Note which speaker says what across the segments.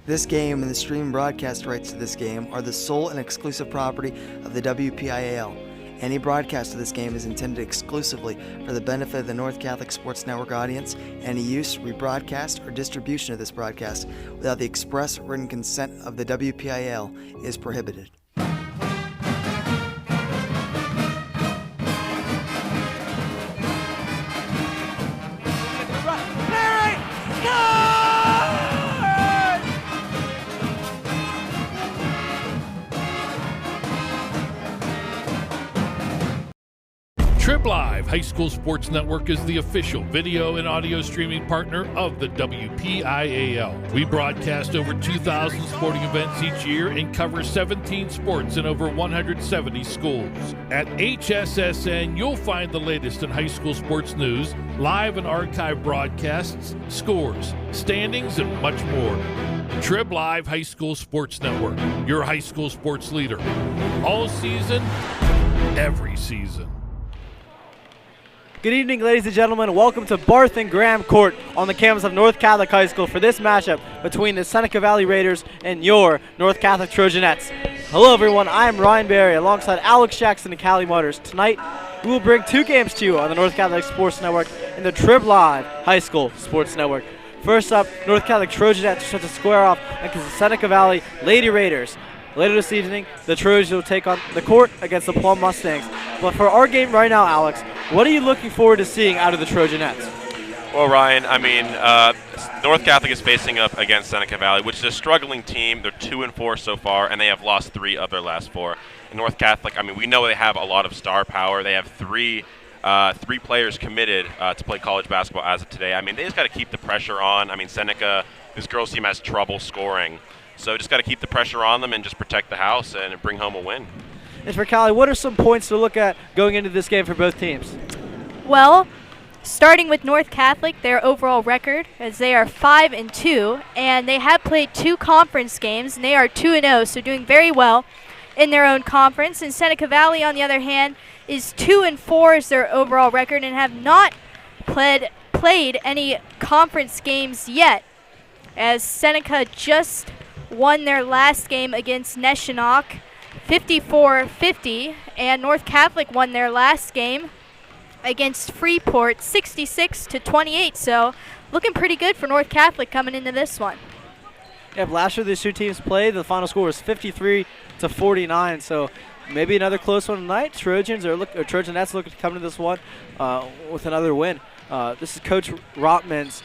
Speaker 1: This game and the stream broadcast rights to this game are the sole and exclusive property of the WPIAL. Any broadcast of this game is intended exclusively for the benefit of the North Catholic Sports Network audience. Any use, rebroadcast, or distribution of this broadcast without the express written consent of the WPIAL is prohibited.
Speaker 2: Trib Live High School Sports Network is the official video and audio streaming partner of the WPIAL. We broadcast over 2,000 sporting events each year and cover 17 sports in over 170 schools. At HSSN, you'll find the latest in high school sports news, live and archive broadcasts, scores, standings, and much more. Trib Live High School Sports Network, your high school sports leader. All season, every season.
Speaker 3: Good evening, ladies and gentlemen. Welcome to Barth and Graham Court on the campus of North Catholic High School for this matchup between the Seneca Valley Raiders and your North Catholic Trojanettes. Hello, everyone. I am Ryan Berry alongside Alex Jackson and Callie Mutters. Tonight, we will bring two games to you on the North Catholic Sports Network and the Trib Live High School Sports Network. First up, North Catholic Trojanettes set to square off against the Seneca Valley Lady Raiders. Later this evening, the Trojans will take on the court against the Plum Mustangs. But for our game right now, Alex, what are you looking forward to seeing out of the Trojanettes?
Speaker 4: Well, Ryan, North Catholic is facing up against Seneca Valley, which is a struggling team. They're 2-4 so far, and they have lost 3 of their last 4. And North Catholic, we know they have a lot of star power. They have three players committed to play college basketball as of today. They just got to keep the pressure on. Seneca, this girls team has trouble scoring. So just got to keep the pressure on them and just protect the house and bring home a win.
Speaker 3: And for Callie, what are some points to look at going into this game for both teams?
Speaker 5: Well, starting with North Catholic, their overall record, as they are 5-2, and they have played 2 conference games, and they are 2-0, so doing very well in their own conference. And Seneca Valley, on the other hand, is 2-4 is their overall record and have not played any conference games yet, as Seneca just won their last game against Neshonoc 54-50, and North Catholic won their last game against Freeport 66-28. So looking pretty good for North Catholic coming into this one.
Speaker 3: Yeah, last year these two teams played. The final score was 53-49. So maybe another close one tonight. Trojanettes looking to come into this one with another win. This is Coach Rotman's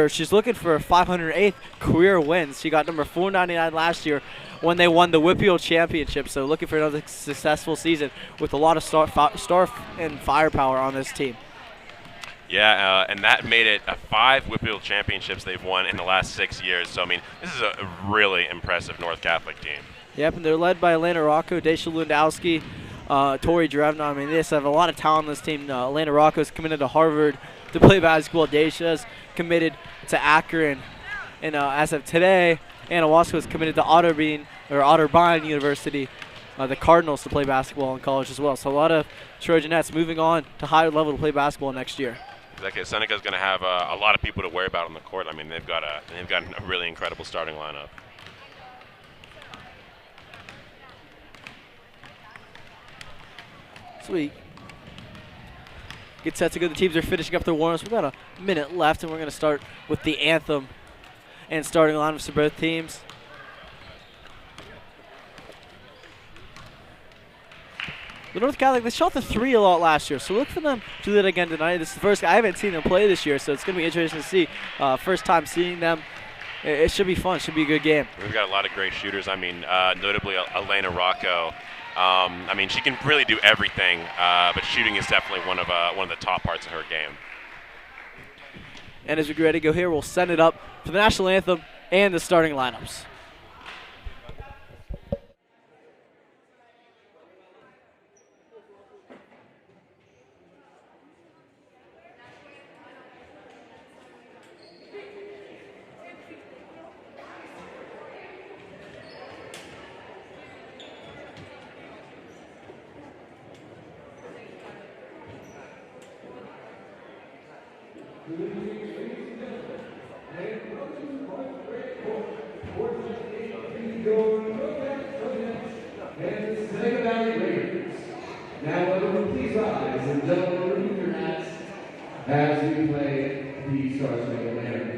Speaker 3: she's looking for a 508th career win. She got number 499 last year when they won the Whippeal Championship. So looking for another successful season with a lot of star and firepower on this team.
Speaker 4: Yeah, and that made it 5 Whippeal Championships they've won in the last 6 years. So, this is a really impressive North Catholic team.
Speaker 3: Yep, and they're led by Elena Rocco, Daisha Lundowski, Tori Drevna. They just have a lot of talent on this team. Elena Rocco's committed to Harvard to play basketball. Daisha's committed to Akron. And as of today, Anna Wasco is committed to Otterbein University, the Cardinals, to play basketball in college as well. So a lot of Trojanettes moving on to higher level to play basketball next year.
Speaker 4: Exactly. Seneca's going to have a lot of people to worry about on the court. They've got a really incredible starting lineup.
Speaker 3: Sweet. Get set to go. The teams are finishing up their warm-ups. We've got a minute left, and we're going to start with the anthem and starting lineups for both teams. The North Catholic, they shot the 3 a lot last year, so look for them to do that again tonight. This is the first I haven't seen them play this year, so it's going to be interesting to see. First time seeing them. It should be fun. It should be a good game.
Speaker 4: We've got a lot of great shooters. Notably Elena Rocco. She can really do everything, but shooting is definitely one of the top parts of her game.
Speaker 3: And as we get ready to go here, we'll send it up for the national anthem and the starting lineups.
Speaker 6: and gentlemen, remove your hats as we play the Star Spangled Banner.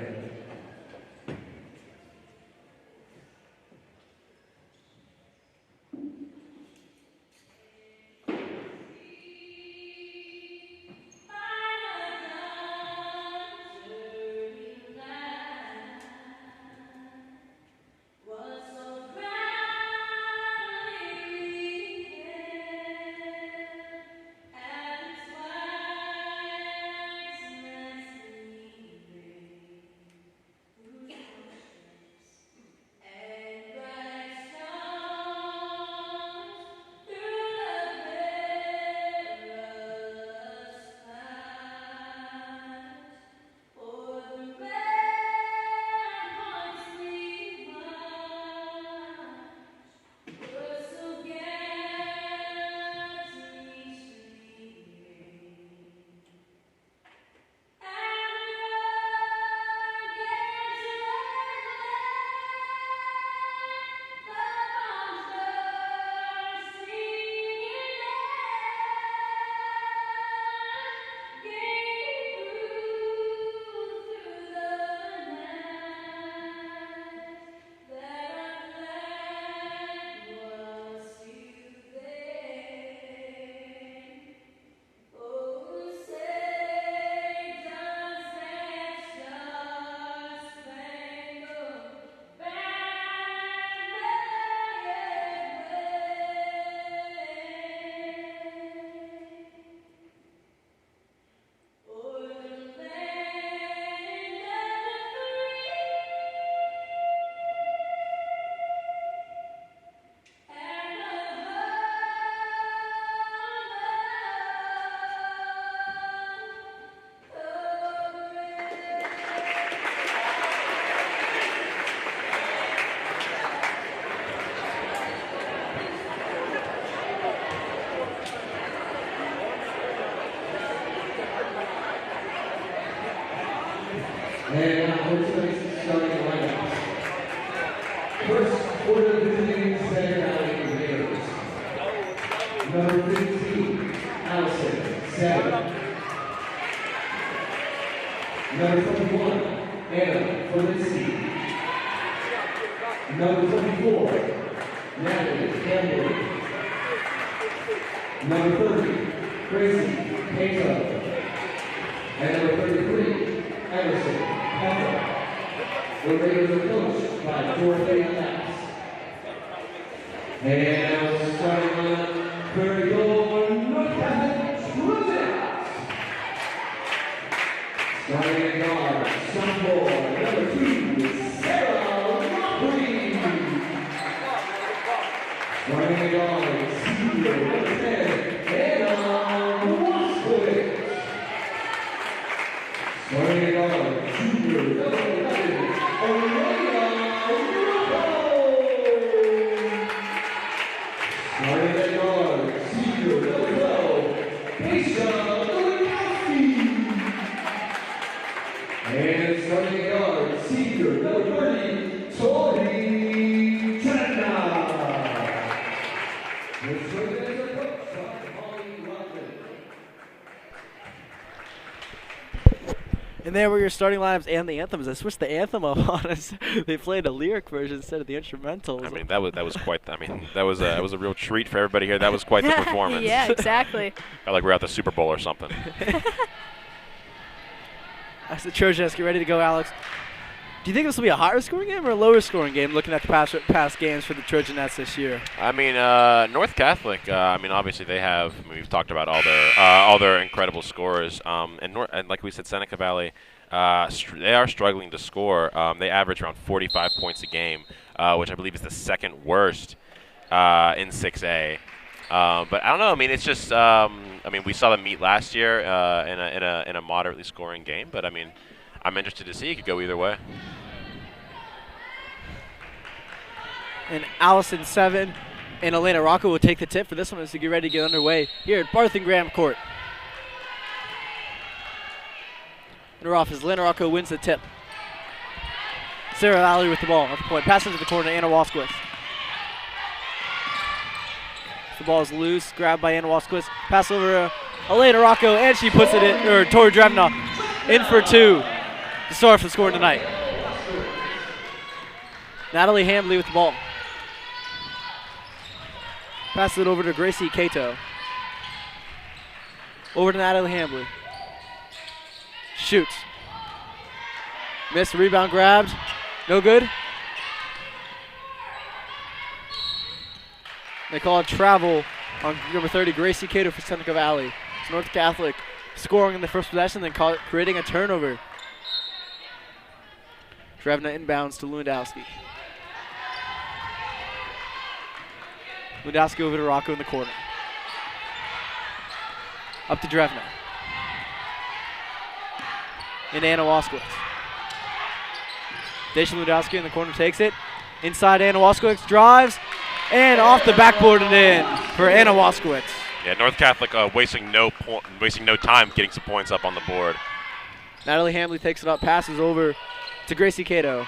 Speaker 6: And now for tonight's starting lineups. First, for the visiting Seneca Valley Raiders. Number 15, Allison, 7. Number 21, Anna Felicity. Number 24, Natalie Campbell. Number 30, Gracie Cato. And number 33, Emerson Pepper. The Raiders are coached by Trojanettes. And now starting lineup for your North Catholic Trojanettes. Starting at guard, sophomore, number 2, Sarah Lockery. Starting at guard, senior, number 10, Anna Moskowitz. Starting at guard, junior, number 11, Olivia Rocco. Starting at guard, senior, number 12, Keisha Lewandowski. And starting at guard, senior, number 30, Tori Trenna. The Trojanettes are coached by Holly Rodman.
Speaker 3: And there were your starting lineups and the anthems. I switched the anthem up on us. They played a lyric version instead of the instrumental.
Speaker 4: I mean, that was quite. I mean, that was a real treat for everybody here. That was quite the performance.
Speaker 5: Yeah, exactly.
Speaker 4: Felt like we're at the Super Bowl or something.
Speaker 3: As the Trojanettes get ready to go, Alex, do you think this will be a higher scoring game or a lower scoring game looking at the past games for the Trojanettes this year?
Speaker 4: I mean, North Catholic. I mean, obviously they have. I mean, we've talked about all their incredible scores. And like we said, Seneca Valley, they are struggling to score. They average around 45 points a game, which I believe is the second worst in 6A. But I don't know. I mean, it's just. I mean, we saw them meet last year in a moderately scoring game. But I mean, I'm interested to see. It could go either way.
Speaker 3: And Allison 7 and Elena Rocco will take the tip for this one as we get ready to get underway here at Barth and Graham Court. And we're off as Elena Rocco wins the tip. Sarah Lowry with the ball at the point. Pass into the corner to Anna Waskowitz. The ball is loose, grabbed by Anna Waskowitz. Pass over Elena Rocco, and she puts it in, or Tori Drevna in for 2 to start for the score tonight. Natalie Hambley with the ball. Passes it over to Gracie Cato. Over to Natalie Hambley. Shoots. Missed, rebound grabbed. No good. They call it travel on number 30, Gracie Cato for Seneca Valley. It's North Catholic scoring in the first possession, then creating a turnover. Drevna inbounds to Lewandowski. Lewandowski over to Rocco in the corner. Up to Drevna. And Anna Waskowitz. Daisha Lewandowski in the corner takes it. Inside Anna Waskowitz drives. And off the backboard and in for Anna Waskowitz.
Speaker 4: Yeah, North Catholic wasting no time getting some points up on the board.
Speaker 3: Natalie Hambley takes it up, passes over to Gracie Cato.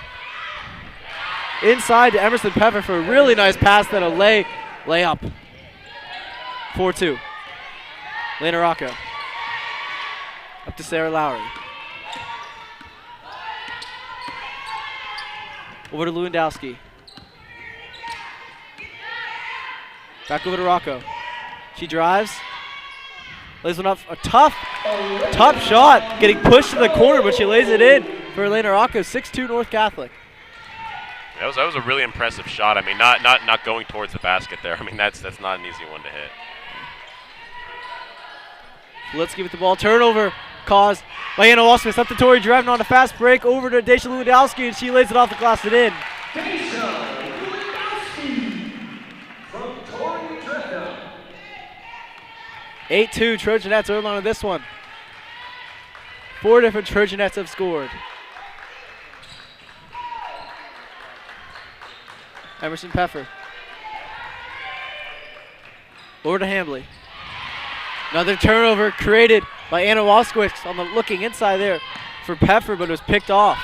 Speaker 3: Inside to Emerson Peffer for a really nice pass, then a layup. 4-2. Lena Rocco. Up to Sarah Lowry. Over to Lewandowski. Back over to Rocco. She drives. Lays one up. A tough shot. Getting pushed to the corner, but she lays it in for Elena Rocco. 6-2 North Catholic.
Speaker 4: That was a really impressive shot. I mean, not going towards the basket there. I mean, that's not an easy one to hit.
Speaker 3: Let's give it the ball. Turnover caused by Anna Waskowitz. Up to Tori Drevna on a fast break. Over to Daisha Lewandowski, and she lays it off the glass and in. 8-2 Trojanettes early on in this one. 4 different Trojanettes have scored. Emerson Peffer. Over to Hambley. Another turnover created by Anna Waskowitz on the looking inside there for Peffer, but it was picked off.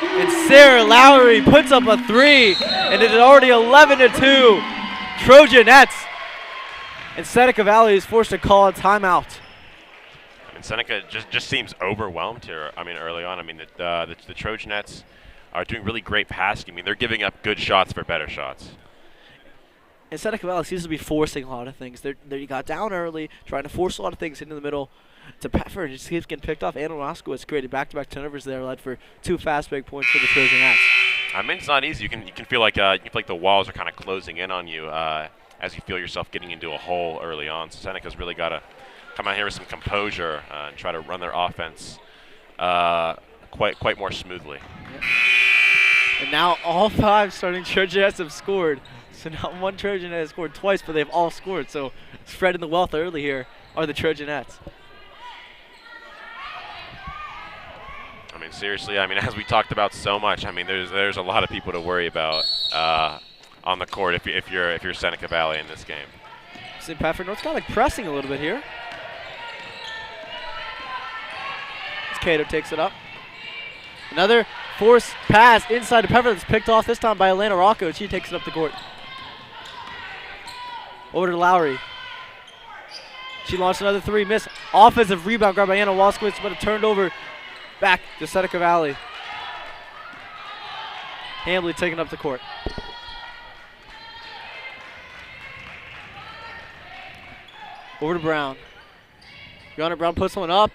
Speaker 3: And Sarah Lowry puts up a 3, and it is already 11-2 Trojanettes. And Seneca Valley is forced to call a timeout.
Speaker 4: I mean, Seneca just seems overwhelmed here. I mean, early on. I mean, the Trojanettes are doing really great passing. I mean, they're giving up good shots for better shots.
Speaker 3: And Seneca Valley seems to be forcing a lot of things. They got down early, trying to force a lot of things into the middle to Peffer, and it just keeps getting picked off. Anna Waskowitz created back-to-back turnovers there, led for 2 fast break points for the Trojanettes.
Speaker 4: I mean, it's not easy. You can feel like the walls are kind of closing in on you as you feel yourself getting into a hole early on. So Seneca's really got to come out here with some composure and try to run their offense quite more smoothly.
Speaker 3: Yep. And now all 5 starting Trojanettes have scored. So not one Trojanet has scored twice, but they've all scored. So spreading the wealth early here are the Trojanettes.
Speaker 4: I mean, seriously, I mean, as we talked about so much, I mean, there's a lot of people to worry about on the court if you're Seneca Valley in this game.
Speaker 3: St. Patrick North kind of like pressing a little bit here. As Cato takes it up. Another forced pass inside to Peffer that's picked off this time by Elena Rocco, and she takes it up the court. Over to Lowry. She launched another 3, miss. Offensive rebound grabbed by Anna Waskowitz, but it turned over back to Seneca Valley. Hambley taking up the court. Over to Brown. Brianna Brown puts one up.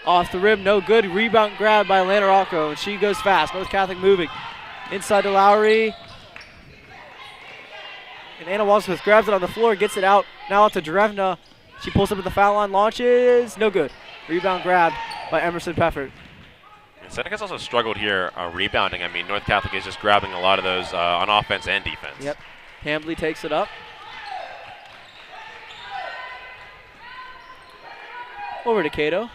Speaker 3: Off the rim, no good. Rebound grab by Elena Rocco, and she goes fast. North Catholic moving. Inside to Lowry. And Anna Waskowitz grabs it on the floor, gets it out. Now out to Drevna. She pulls up at the foul line, launches. No good. Rebound grab by Emerson Peffer.
Speaker 4: Seneca's also struggled here rebounding. I mean, North Catholic is just grabbing a lot of those on offense and defense.
Speaker 3: Yep. Hambley takes it up. Over to Cato.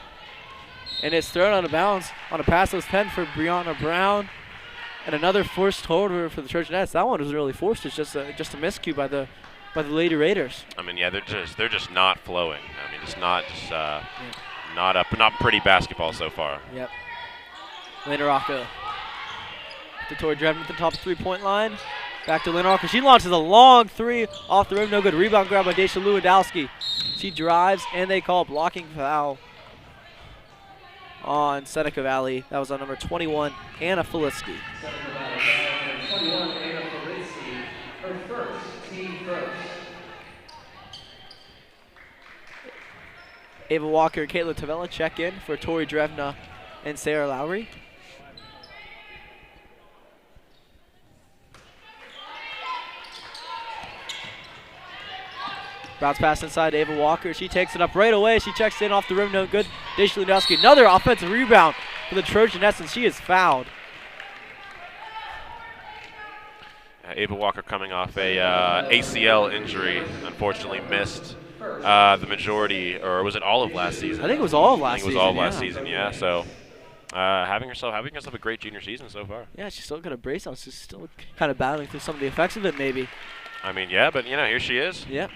Speaker 3: And it's thrown out of bounds on a pass that was penned for Brianna Brown. And another forced turnover for the Trojanettes. That one was really forced. It's just a miscue by the Lady Raiders.
Speaker 4: I mean, yeah, they're just not flowing. I mean, not pretty basketball so far.
Speaker 3: Yep. Lena Rocco to Tori Drevna at the top 3-point line. Back to Lynn Walker. She launches a long three off the rim. No good. Rebound grab by Daisha Lewandowski. She drives, and they call a blocking foul on Seneca Valley. That was on number 21, Anna Filitsky.
Speaker 6: Seneca Valley, 21, Anna Filitsky, her first, team first.
Speaker 3: Ava Walker and Caitlin Tavella check in for Tori Drevna and Sarah Lowry. Bounce pass inside to Ava Walker. She takes it up right away. She checks in off the rim. No good. Daisha Lewandowski. Another offensive rebound for the Trojanettes, and she is fouled.
Speaker 4: Ava Walker coming off a ACL injury. Unfortunately missed the majority, or was it all of last season?
Speaker 3: I think it was all of last
Speaker 4: season. I think it was all of last season, yeah. So having herself a great junior season so far.
Speaker 3: Yeah, she's still got a brace on. She's still kind of battling through some of the effects of it, maybe.
Speaker 4: I mean, yeah, but here she is.
Speaker 3: Yep.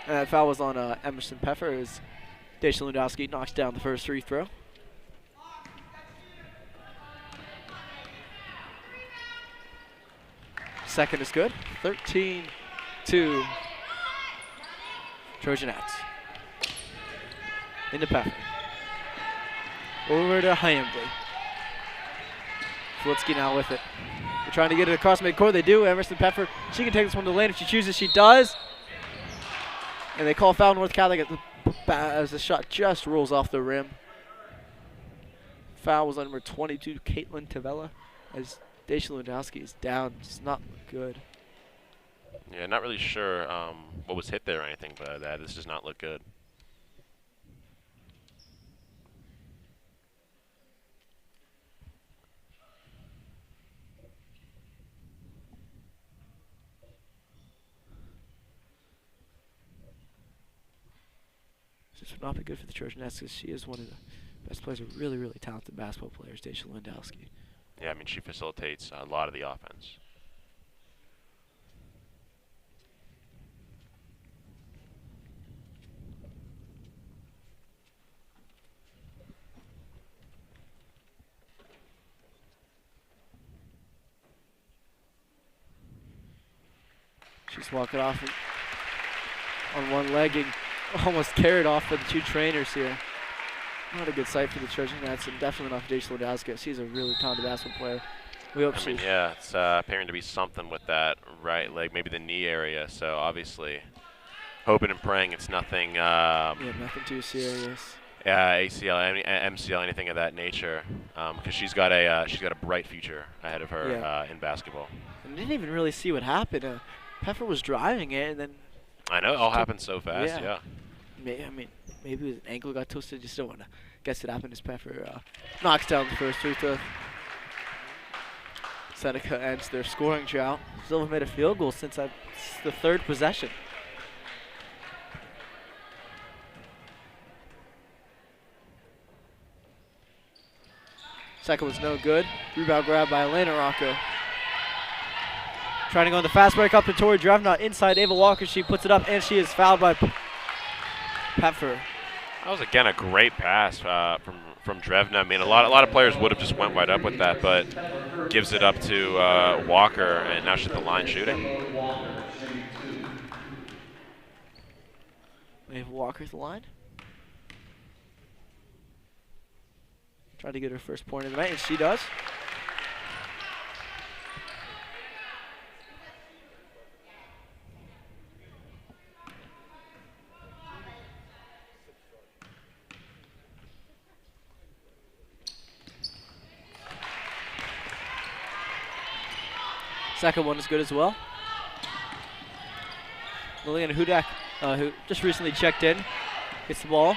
Speaker 3: And that foul was on Emerson Peffer as Daisha Lewandowski knocks down the first free throw. Second is good. 13-2 Trojanettes. Into Peffer. Over to Hambley. Filitsky now with it. They're trying to get it across midcourt. They do. Emerson Peffer. She can take this one to the lane if she chooses. She does. And they call foul North Catholic as the shot just rolls off the rim. Foul was on number 22, Caitlin Tavella, as Daisha Lewandowski is down. Does not look good.
Speaker 4: Yeah, not really sure what was hit there or anything, but this does not look good.
Speaker 3: This would not be good for the Trojanettes because she is one of the best players, a really, really talented basketball players, Daisha Lewandowski.
Speaker 4: Yeah, I mean, she facilitates a lot of the offense.
Speaker 3: She's walking off on one leg and almost carried off by the two trainers here. Not a good sight for the Trojanettes, and definitely not for Daisha Lewandowski. She's a really talented basketball player. We hope
Speaker 4: yeah, it's appearing to be something with that right leg, maybe the knee area. So obviously, hoping and praying it's nothing.
Speaker 3: Yeah, nothing too serious.
Speaker 4: ACL, MCL, anything of that nature, because she's got a bright future ahead of her in basketball.
Speaker 3: And didn't even really see what happened. Peffer was driving it, and then
Speaker 4: I know it all happened so fast. Yeah.
Speaker 3: I mean, maybe his ankle got twisted. Just don't want to guess it happened as Peffer knocks down the first free throw. Seneca ends their scoring drought. Still haven't made a field goal since the third possession. Second was no good. Rebound grab by Elena Rocco. Trying to go in the fast break up to Tori Drevna. Inside Ava Walker. She puts it up, and she is fouled by Peffer.
Speaker 4: That was, again, a great pass from Drevna. I mean, a lot of players would have just went right up with that, but gives it up to Walker, and now she's at the line shooting.
Speaker 3: Ava Walker at the line. Trying to get her first point of the night, and she does. Second one is good as well. Liliana Hudak, who just recently checked in, gets the ball.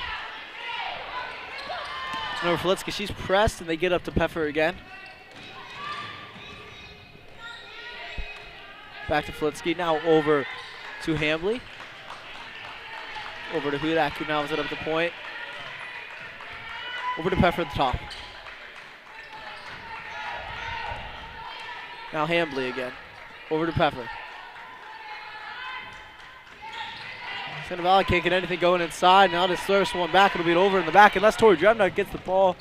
Speaker 3: Over Filitsky, she's pressed, and they get up to Peffer again. Back to Filitsky, now over to Hambley. Over to Hudak, who now is it up the point. Over to Peffer at the top. Now Hambley again. Over to Peffer. Seneca Valley can't get anything going inside. Now this throws one back. It'll be over in the back unless Tori Drevna gets the ball.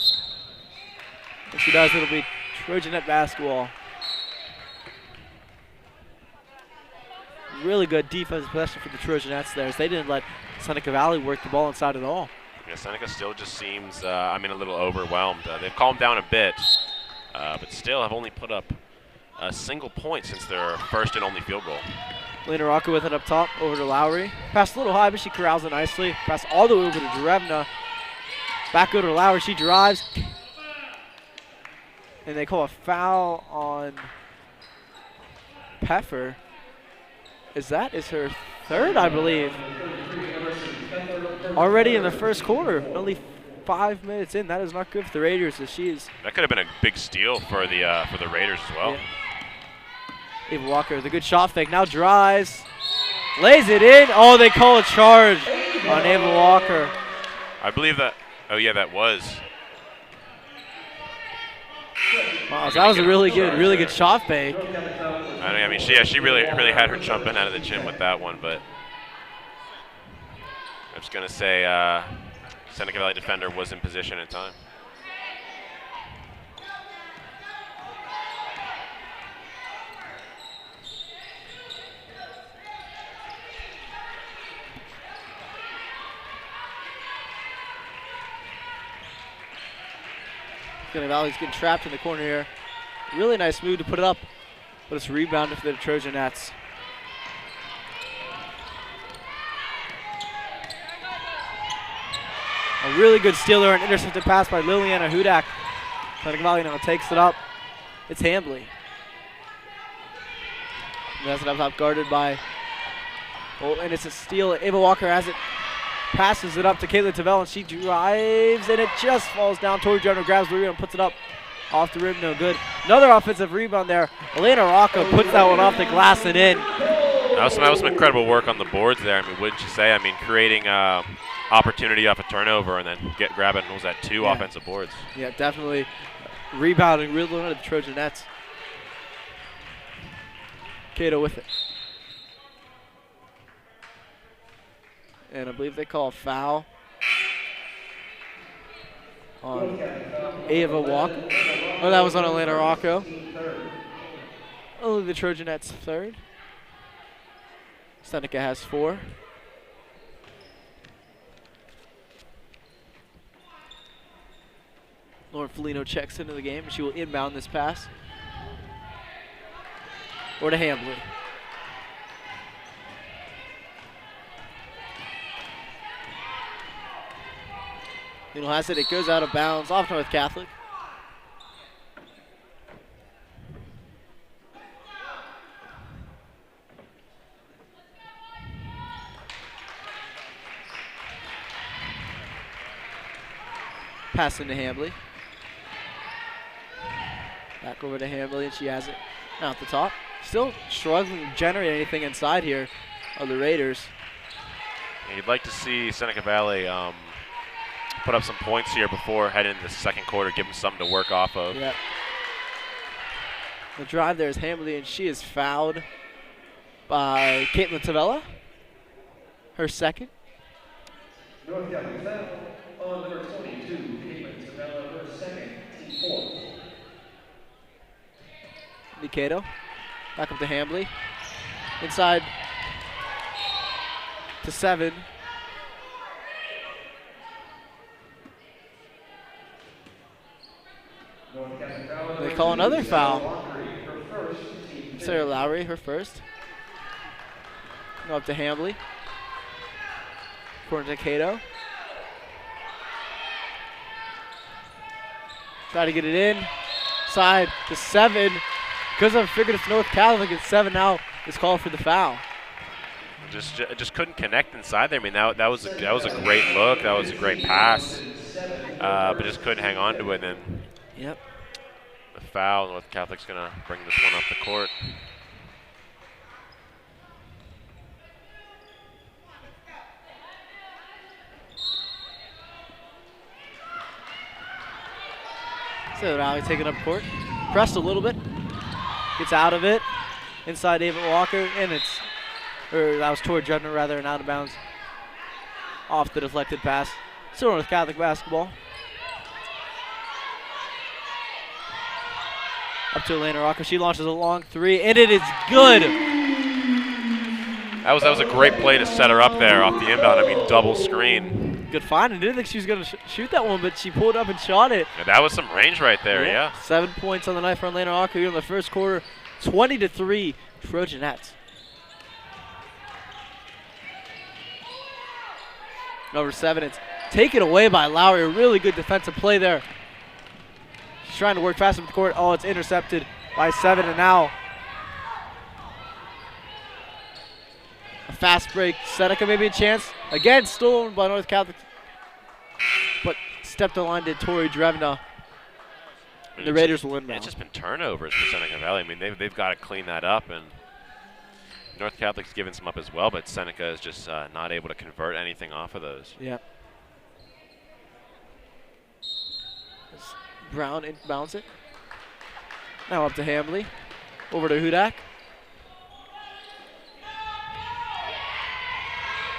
Speaker 3: If she does, it'll be Trojanet basketball. Really good defensive possession for the Trojanettes there, as they didn't let Seneca Valley work the ball inside at all.
Speaker 4: Yeah, Seneca still just seems, a little overwhelmed. They've calmed down a bit, but still have only put up a single point since their first and only field goal.
Speaker 3: Lena Rocco with it up top, over to Lowry. Pass a little high, but she corrals it nicely. Pass all the way over to Drevna. Back over to Lowry, she drives. And they call a foul on Peffer. Is her third, I believe. Already in the first quarter, only 5 minutes in. That is not good for the Raiders, as she is.
Speaker 4: That could have been a big steal for the Raiders as well.
Speaker 3: Yeah. Ava Walker, the good shot fake, now drives, lays it in. Oh, they call a charge on Ava Walker.
Speaker 4: I believe that. Oh yeah, that was.
Speaker 3: Wow, so that was a really good shot fake.
Speaker 4: I mean, she really had her jumping out of the gym with that one, but I'm just gonna say Seneca Valley defender was in position in time.
Speaker 3: Seneca Valley's getting trapped in the corner here. Really nice move to put it up, but it's rebounded for the Trojanettes. A really good steal there, an intercepted pass by Liliana Hudak. Seneca Valley now takes it up. It's Hambley. And that's it up top, guarded by, and it's a steal. Ava Walker has it, passes it up to Caitlin Tavel, and she drives, and it just falls down toward Jenner, grabs the rebound, and puts it up off the rim, no good. Another offensive rebound there. Elena Rocco puts that one off the glass and in.
Speaker 4: That was some incredible work on the boards there. I mean, wouldn't you say? I mean, creating opportunity off a turnover and then grabbing, what was that, two offensive boards?
Speaker 3: Yeah, definitely rebounding really well to the Trojanettes. Cato with it. And I believe they call a foul on Ava Walker. Oh, that was on Elena Rocco. Only the Trojanettes third. Seneca has 4. Lauren Felino checks into the game, and she will inbound this pass. Or to Hambley. Lino has it. It goes out of bounds off North Catholic. Pass into Hambley. Back over to Hambley, and she has it now at the top. Still struggling to generate anything inside here of the Raiders.
Speaker 4: You'd like to see Seneca Valley put up some points here before heading into the second quarter, give them something to work off of.
Speaker 3: Yeah. The drive there is Hambley, and she is fouled by Caitlin Tavella. Her second.
Speaker 6: North Catholic foul on number 22, Caitlin Tavella, her second, team 4.
Speaker 3: Cato. Back up to Hambley. Inside to 7. They call another foul. Sarah Lowry, her first. Go up to Hambley. According to Cato. Try to get it in. Side to 7. Because I figured it's North Catholic at 7 now, it's called for the foul.
Speaker 4: Just couldn't connect inside there. I mean, that was a great look. That was a great pass, but just couldn't hang on to it. And
Speaker 3: yep.
Speaker 4: The foul. North Catholic's gonna bring this one up the court.
Speaker 3: So Valley taking up court, pressed a little bit. Gets out of it. Inside David Walker, and that was toward Judner rather, and out of bounds. Off the deflected pass. Still North Catholic basketball. Up to Elena Rocco. She launches a long 3, and it is good.
Speaker 4: That was a great play to set her up there off the inbound. I mean, double screen.
Speaker 3: Good find. I didn't think she was going to shoot that one, but she pulled up and shot it.
Speaker 4: Yeah, that was some range right there, yeah.
Speaker 3: 7 points on the night for Elena Arco here in the first quarter. 20-3 Trojanettes. Number 7, it's taken away by Lowry. A really good defensive play there. She's trying to work fast up the court. Oh, it's intercepted by 7, and now a fast break. Seneca maybe a chance. Again, stolen by North Catholic. But stepped the line did Tori Drevna. The Raiders will win now.
Speaker 4: It's just been turnovers for Seneca Valley. I mean, they've got to clean that up, and North Catholic's given some up as well, but Seneca is just not able to convert anything off of those.
Speaker 3: Yeah. Brown inbounds it. Now up to Hambley. Over to Hudak.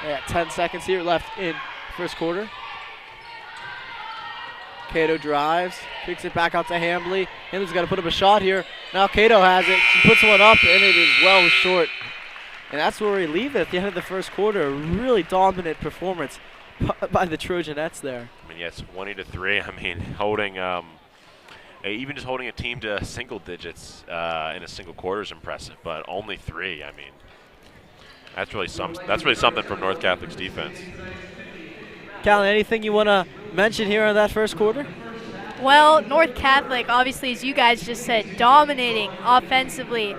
Speaker 3: They got 10 seconds here left in first quarter. Cato drives, kicks it back out to Hambley. Hambley's got to put up a shot here. Now Cato has it. She puts one up, and it is well short. And that's where we leave it at the end of the first quarter. A really dominant performance by the Trojanettes there.
Speaker 4: I mean, yeah, it's 20-3. I mean, holding even just holding a team to single digits in a single quarter is impressive, but only 3. I mean, that's really something from North Catholic's defense.
Speaker 3: Callan, anything you want to mention here on that first quarter?
Speaker 5: Well, North Catholic, obviously, as you guys just said, dominating offensively.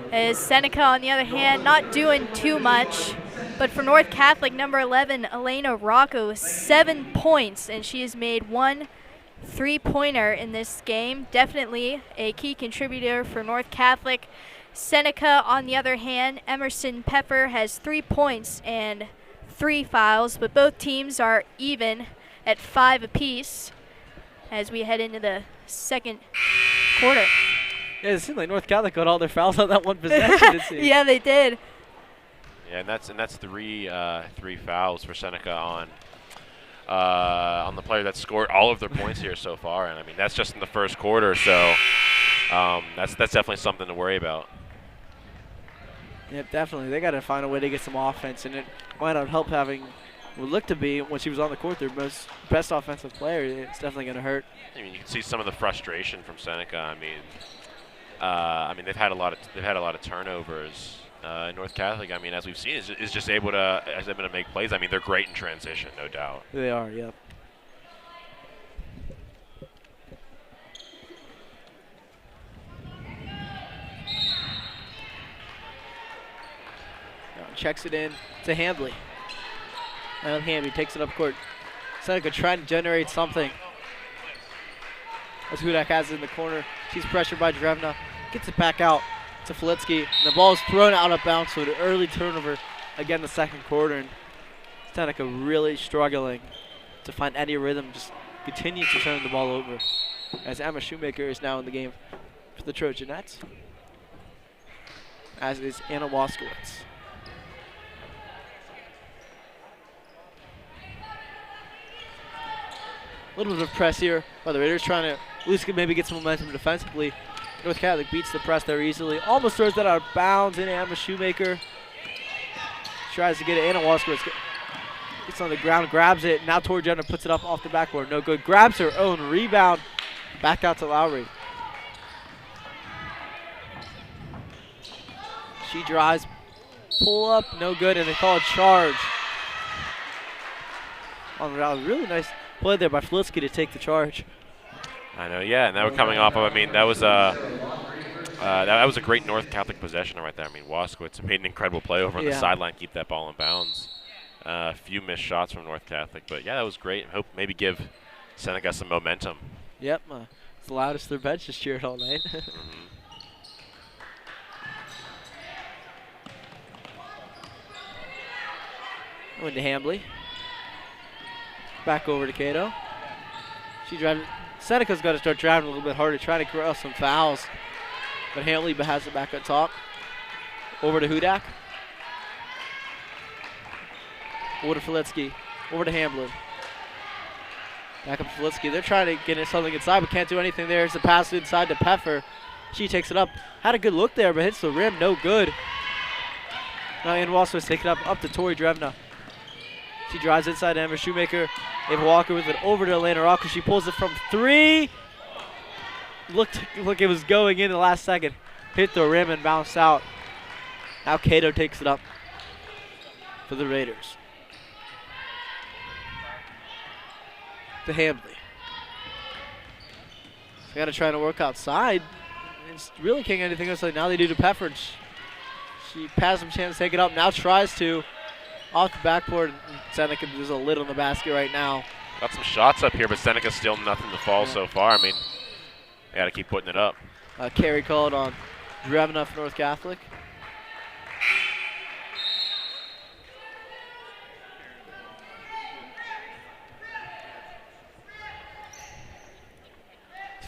Speaker 5: As Seneca, on the other hand, not doing too much. But for North Catholic, number 11, Elena Rocco, 7 points, and she has made 1 3-pointer in this game. Definitely a key contributor for North Catholic. Seneca, on the other hand, Emerson Pepper has 3 points and 3 fouls, but both teams are even at 5 apiece as we head into the second quarter.
Speaker 3: Yeah, it seemed like North Catholic got all their fouls on that one possession, it seems.
Speaker 5: Yeah, they did.
Speaker 4: Yeah, and that's three fouls for Seneca on the player that scored all of their points here so far, and I mean that's just in the first quarter, so that's definitely something to worry about.
Speaker 3: Yeah, definitely. They got to find a way to get some offense, and it might not help having what looked to be, when she was on the court, their best offensive player. It's definitely going to hurt.
Speaker 4: I mean, you can see some of the frustration from Seneca. I mean, they've had a lot of turnovers. North Catholic, I mean, as we've seen, is just able to make plays. I mean, they're great in transition, no doubt.
Speaker 3: They are, yep. Checks it in to Hambley. And Hambley takes it up court. Seneca trying to generate something. As Hudak has it in the corner. She's pressured by Drevna. Gets it back out to Flitsky. And the ball is thrown out of bounds, so an early turnover again the second quarter. And Seneca really struggling to find any rhythm. Just continue to turn the ball over. As Emma Shoemaker is now in the game for the Trojanettes. As is Anna Waskowitz. A little bit of press here by the Raiders, trying to at least maybe get some momentum defensively. North Catholic beats the press there easily. Almost throws that out of bounds in Emma Shoemaker. Tries to get it. Anna Waskowitz gets on the ground, grabs it. Now Tori Jenner puts it up off the backboard. No good. Grabs her own rebound. Back out to Lowry. She drives. Pull up. No good. And they call a charge on the rally. Really nice play there by Flitsky to take the charge.
Speaker 4: I know, yeah, and that we're coming off of. I mean, that was a great North Catholic possession right there. I mean, Waskowitz made an incredible play over on the sideline, keep that ball in bounds. A few missed shots from North Catholic, but yeah, that was great. I hope maybe give Seneca some momentum.
Speaker 3: Yep, it's the loudest their bench has cheered all night. Going to Hambley. Back over to Cato. She drives. Seneca's got to start driving a little bit harder, trying to corral some fouls. But Hambley has it back on top. Over to Hudak. Over to Flitsky. Over to Hamblin. Back up to Flitsky. They're trying to get something inside, but can't do anything there. It's a pass inside to Peffer. She takes it up. Had a good look there, but hits the rim. No good. Now Ann Walker is taken up to Tori Drevna. She drives inside Amber Shoemaker. Ava Walker with it over to Elena Rocco. She pulls it from 3. Looked like it was going in the last second. Hit the rim and bounced out. Now Cato takes it up for the Raiders. To Hambley. They got to try to work outside. It's really can't get anything else like now they do to Pefford. She has some chance to take it up. Now tries to. Off the backboard. Seneca, there's a lid on the basket right now.
Speaker 4: Got some shots up here, but Seneca's still nothing to fall so far. I mean, they got to keep putting it up.
Speaker 3: Carry called on Drevna for North Catholic.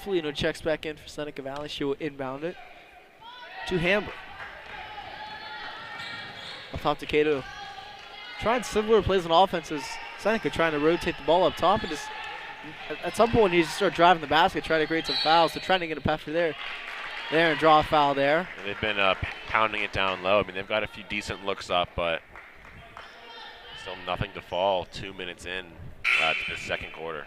Speaker 3: Felino checks back in for Seneca Valley. She will inbound it to Hambley. Up top to Cato. Trying similar plays on offense as Seneca, trying to rotate the ball up top and just at some point needs to start driving the basket, try to create some fouls. They're trying to get a Peffer there and draw a foul there.
Speaker 4: And they've been pounding it down low. I mean, they've got a few decent looks up, but still nothing to fall 2 minutes in to the second quarter.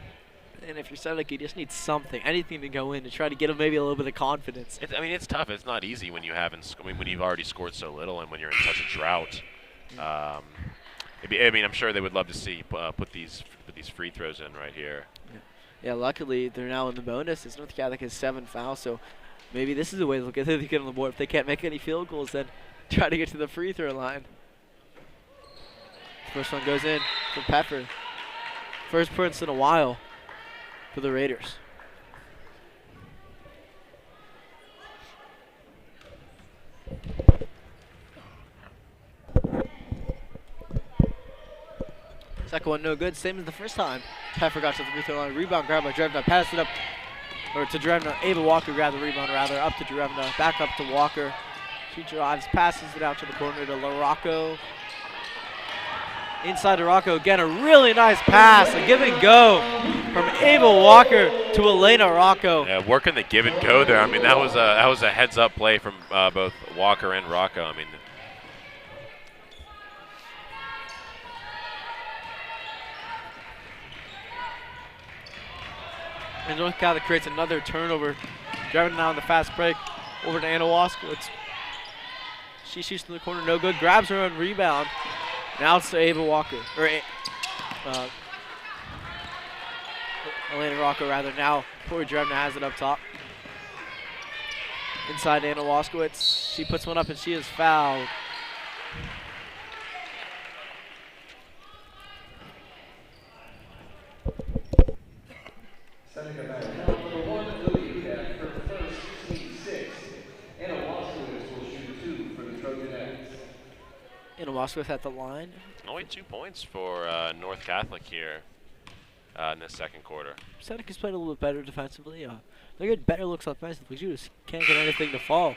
Speaker 3: And if you're Seneca, you just need something, anything to go in to try to get them maybe a little bit of confidence.
Speaker 4: I mean, it's tough. It's not easy when you haven't. I mean, when you've already scored so little and when you're in such a drought. I mean, I'm sure they would love to see put these free throws in right here.
Speaker 3: Yeah, luckily they're now in the bonus. As North Catholic has 7 fouls, so maybe this is a way to get on the board. If they can't make any field goals, then try to get to the free throw line. First one goes in for Peffer. First points in a while for the Raiders. Second one no good, same as the first time. Peffer got to the free throw line. Rebound grabbed by Drevna. Passed it up, or to Drevna. Ava Walker grabbed the rebound rather. Up to Drevna. Back up to Walker. She drives, passes it out to the corner to LaRocco. Inside to Rocco. Again, a really nice pass. A give and go from Ava Walker to Elena Rocco.
Speaker 4: Yeah, working the give and go there. I mean, that was a heads up play from both Walker and Rocco. I mean.
Speaker 3: And North Catholic creates another turnover. Driving now on the fast break over to Anna Waskowitz. She shoots in the corner, no good. Grabs her own rebound. Now it's to Ava Walker, or Elena Rocco rather. Now Tori Drevna has it up top. Inside Anna Waskowitz. She puts one up and she is fouled.
Speaker 6: Seneca Valley, number 1, Lily Cat for the first team 6. Anna Waskowitz will shoot 2 for the Trojanettes.
Speaker 3: Anna Waskowitz at the line.
Speaker 4: Only 2 points for North Catholic here in this second quarter.
Speaker 3: Seneca's played a little bit better defensively. They get better looks offensively. You just can't get anything to fall.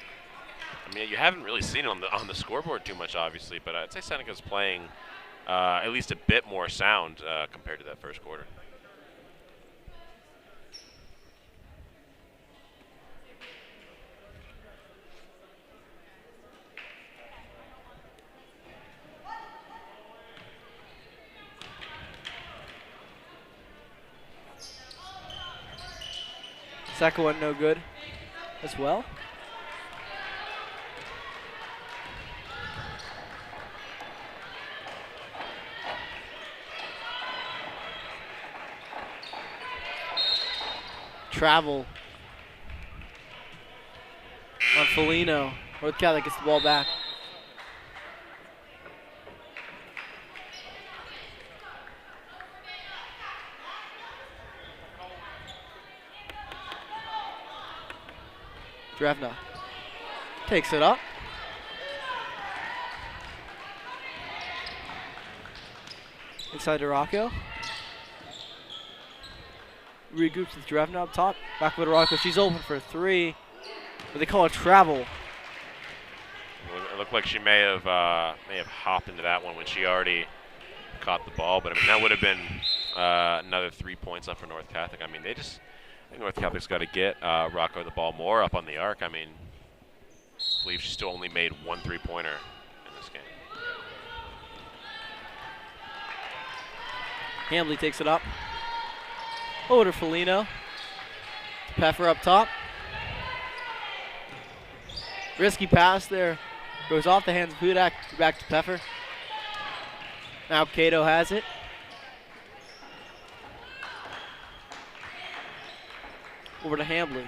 Speaker 4: I mean, you haven't really seen it on the scoreboard too much, obviously, but I'd say Seneca's playing at least a bit more sound compared to that first quarter.
Speaker 3: Second one no good as well. Travel on Felino. North Catholic gets the ball back. Drevna takes it up. Inside to Rocco. Regroups with Drevna up top. Back with Rocco. She's open for 3. But they call it travel.
Speaker 4: It looked like she may have hopped into that one when she already caught the ball. But I mean, that would have been another 3 points up for North Catholic. I mean, I think North Catholic's got to get Rocco the ball more up on the arc. I mean, I believe she still only made 1 3-pointer in this game.
Speaker 3: Hambley takes it up. Over to Felino. Peffer up top. Risky pass there. Goes off the hands of Hudak, back to Peffer. Now Cato has it. Over to Hambley.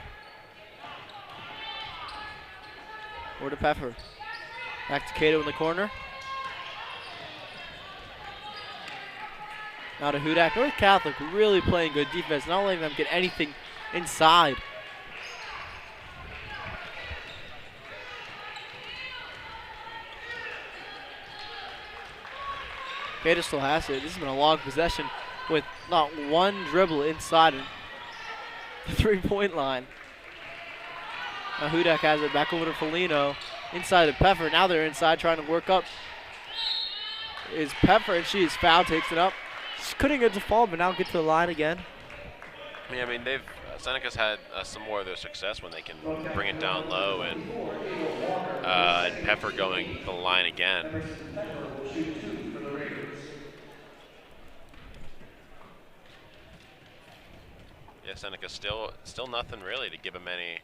Speaker 3: Over to Peffer. Back to Cato in the corner. Now to Hudak. North Catholic really playing good defense, not letting them get anything inside. Cato still has it. This has been a long possession with not one dribble inside the three-point line. Now Hudak has it back over to Felino. Inside to Peffer. Now they're inside trying to work up. Is Peffer, and she is fouled, takes it up. She couldn't get to fall, but now get to the line again.
Speaker 4: Yeah, I mean, Seneca's had some more of their success when they can bring it down low, and Peffer going to the line again. Yeah, Seneca still nothing really to give him any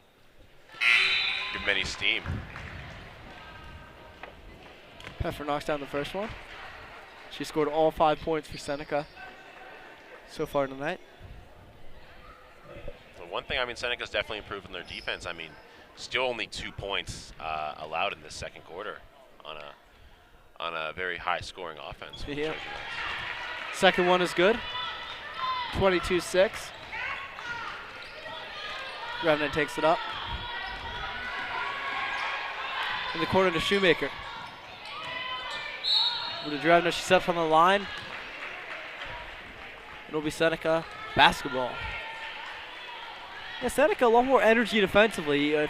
Speaker 4: steam.
Speaker 3: Peffer knocks down the first one. She scored all 5 points for Seneca so far tonight.
Speaker 4: Well, one thing, I mean, Seneca's definitely improved in their defense. I mean, still only 2 points allowed in this second quarter on a very high-scoring offense.
Speaker 3: Yeah. Second one is good. 22-6. Revenant takes it up. In the corner to Shoemaker. With the Drevna, she's up from the line. It'll be Seneca basketball. Yeah, Seneca a lot more energy defensively. You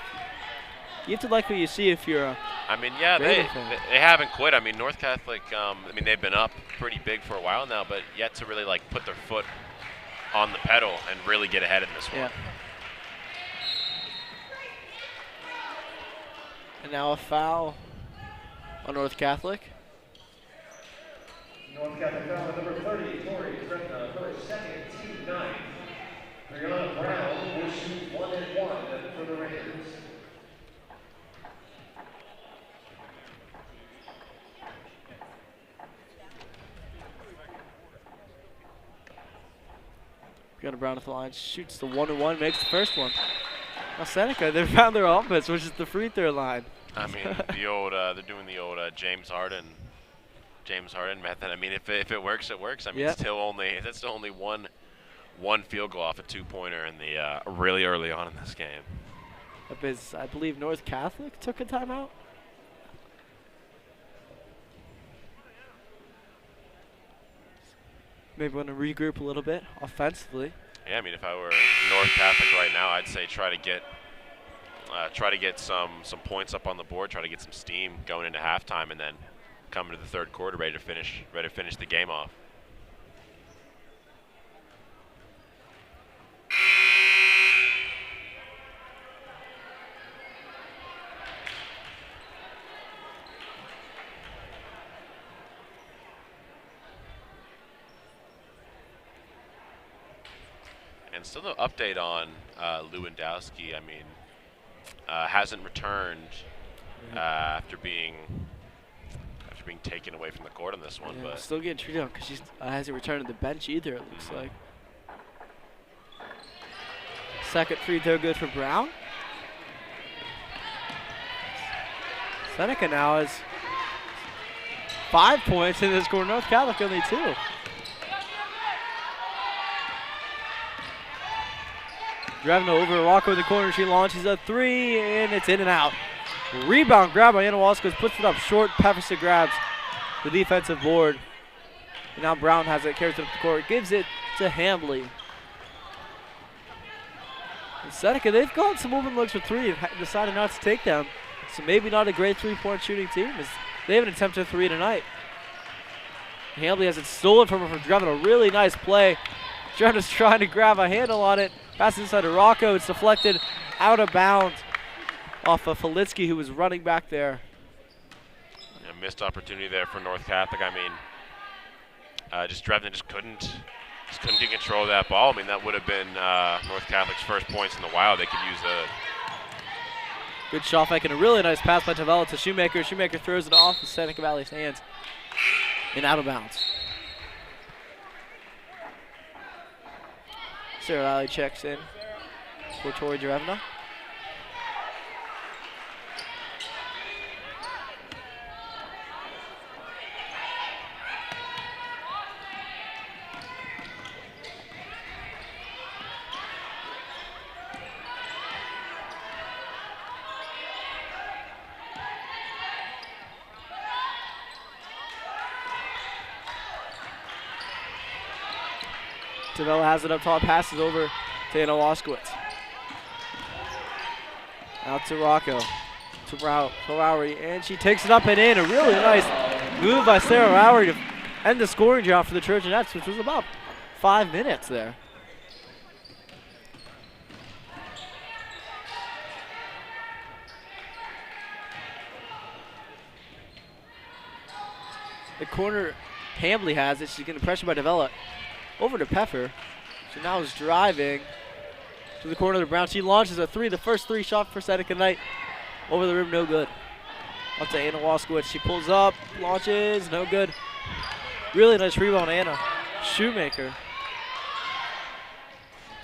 Speaker 3: have to like what you see if you're
Speaker 4: I mean, yeah, they haven't quit. I mean, North Catholic, I mean, they've been up pretty big for a while now, but yet to really, like, put their foot on the pedal and really get ahead in this one.
Speaker 3: Yeah. And now a foul on North Catholic.
Speaker 6: North Catholic foul number 30, Tori Drevna, her second, team 9. Brianna Brown will shoot 1 and 1 for the Raiders.
Speaker 3: Brianna Brown at the line, shoots the 1 and 1, makes the first one. Now Seneca, they found their offense, which is the free throw line.
Speaker 4: I mean, the old they're doing the old James Harden method. I mean, if it works, it works. I mean, that's still only one field goal off a 2-pointer in the really early on in this game.
Speaker 3: I believe North Catholic took a timeout. Maybe want to regroup a little bit offensively.
Speaker 4: Yeah, I mean, if I were North Catholic right now, I'd say try to get some points up on the board, try to get some steam going into halftime, and then come into the third quarter ready to finish the game off. And still no update on Lewandowski. I mean, hasn't returned after being taken away from the court on this one.
Speaker 3: Yeah,
Speaker 4: but
Speaker 3: still getting treated on because she hasn't returned to the bench either, it looks like. Second free throw good for Brown. Seneca now has 5 points in this quarter. North Catholic only 2. Drevna over Rocco in the corner. She launches a 3, and it's in and out. Rebound grab by Yanowalskis, puts it up short. Pefferson grabs the defensive board. And now Brown has it, carries it up the court, gives it to Hambley. And Seneca, they've gone some moving looks for 3 and decided not to take them. So maybe not a great 3-point shooting team, as they haven't attempted a 3 tonight. Hambley has it stolen from her from Drevna. A really nice play. Drevna's trying to grab a handle on it. Pass inside to Rocco. It's deflected out of bounds off of Felitsky, who was running back there.
Speaker 4: Yeah, missed opportunity there for North Catholic. I mean, Drevna just couldn't just couldn't get control of that ball. I mean, that would have been North Catholic's first points in the while. They could use a
Speaker 3: Good shot fake and a really nice pass by Tavella to Shoemaker. Shoemaker throws it off the Seneca Valley's hands and out of bounds. Seneca Valley checks in for Tori Derevna. Tavella has it up top, passes over to Anna Waskowitz. Out to Rocco, to Rowery, and she takes it up and in. A really nice move by Sarah Rowery to end the scoring drought for the Trojanettes, which was about 5 minutes there. The corner, Hambley has it. She's getting pressured by Tavella. Over to Peffer. She now is driving to the corner of the Brown. She launches a three, the first three shot for Seneca night. Over the rim, no good. Up to Anna Waskowitz. She pulls up, launches, no good. Really nice rebound, Anna. Shoemaker.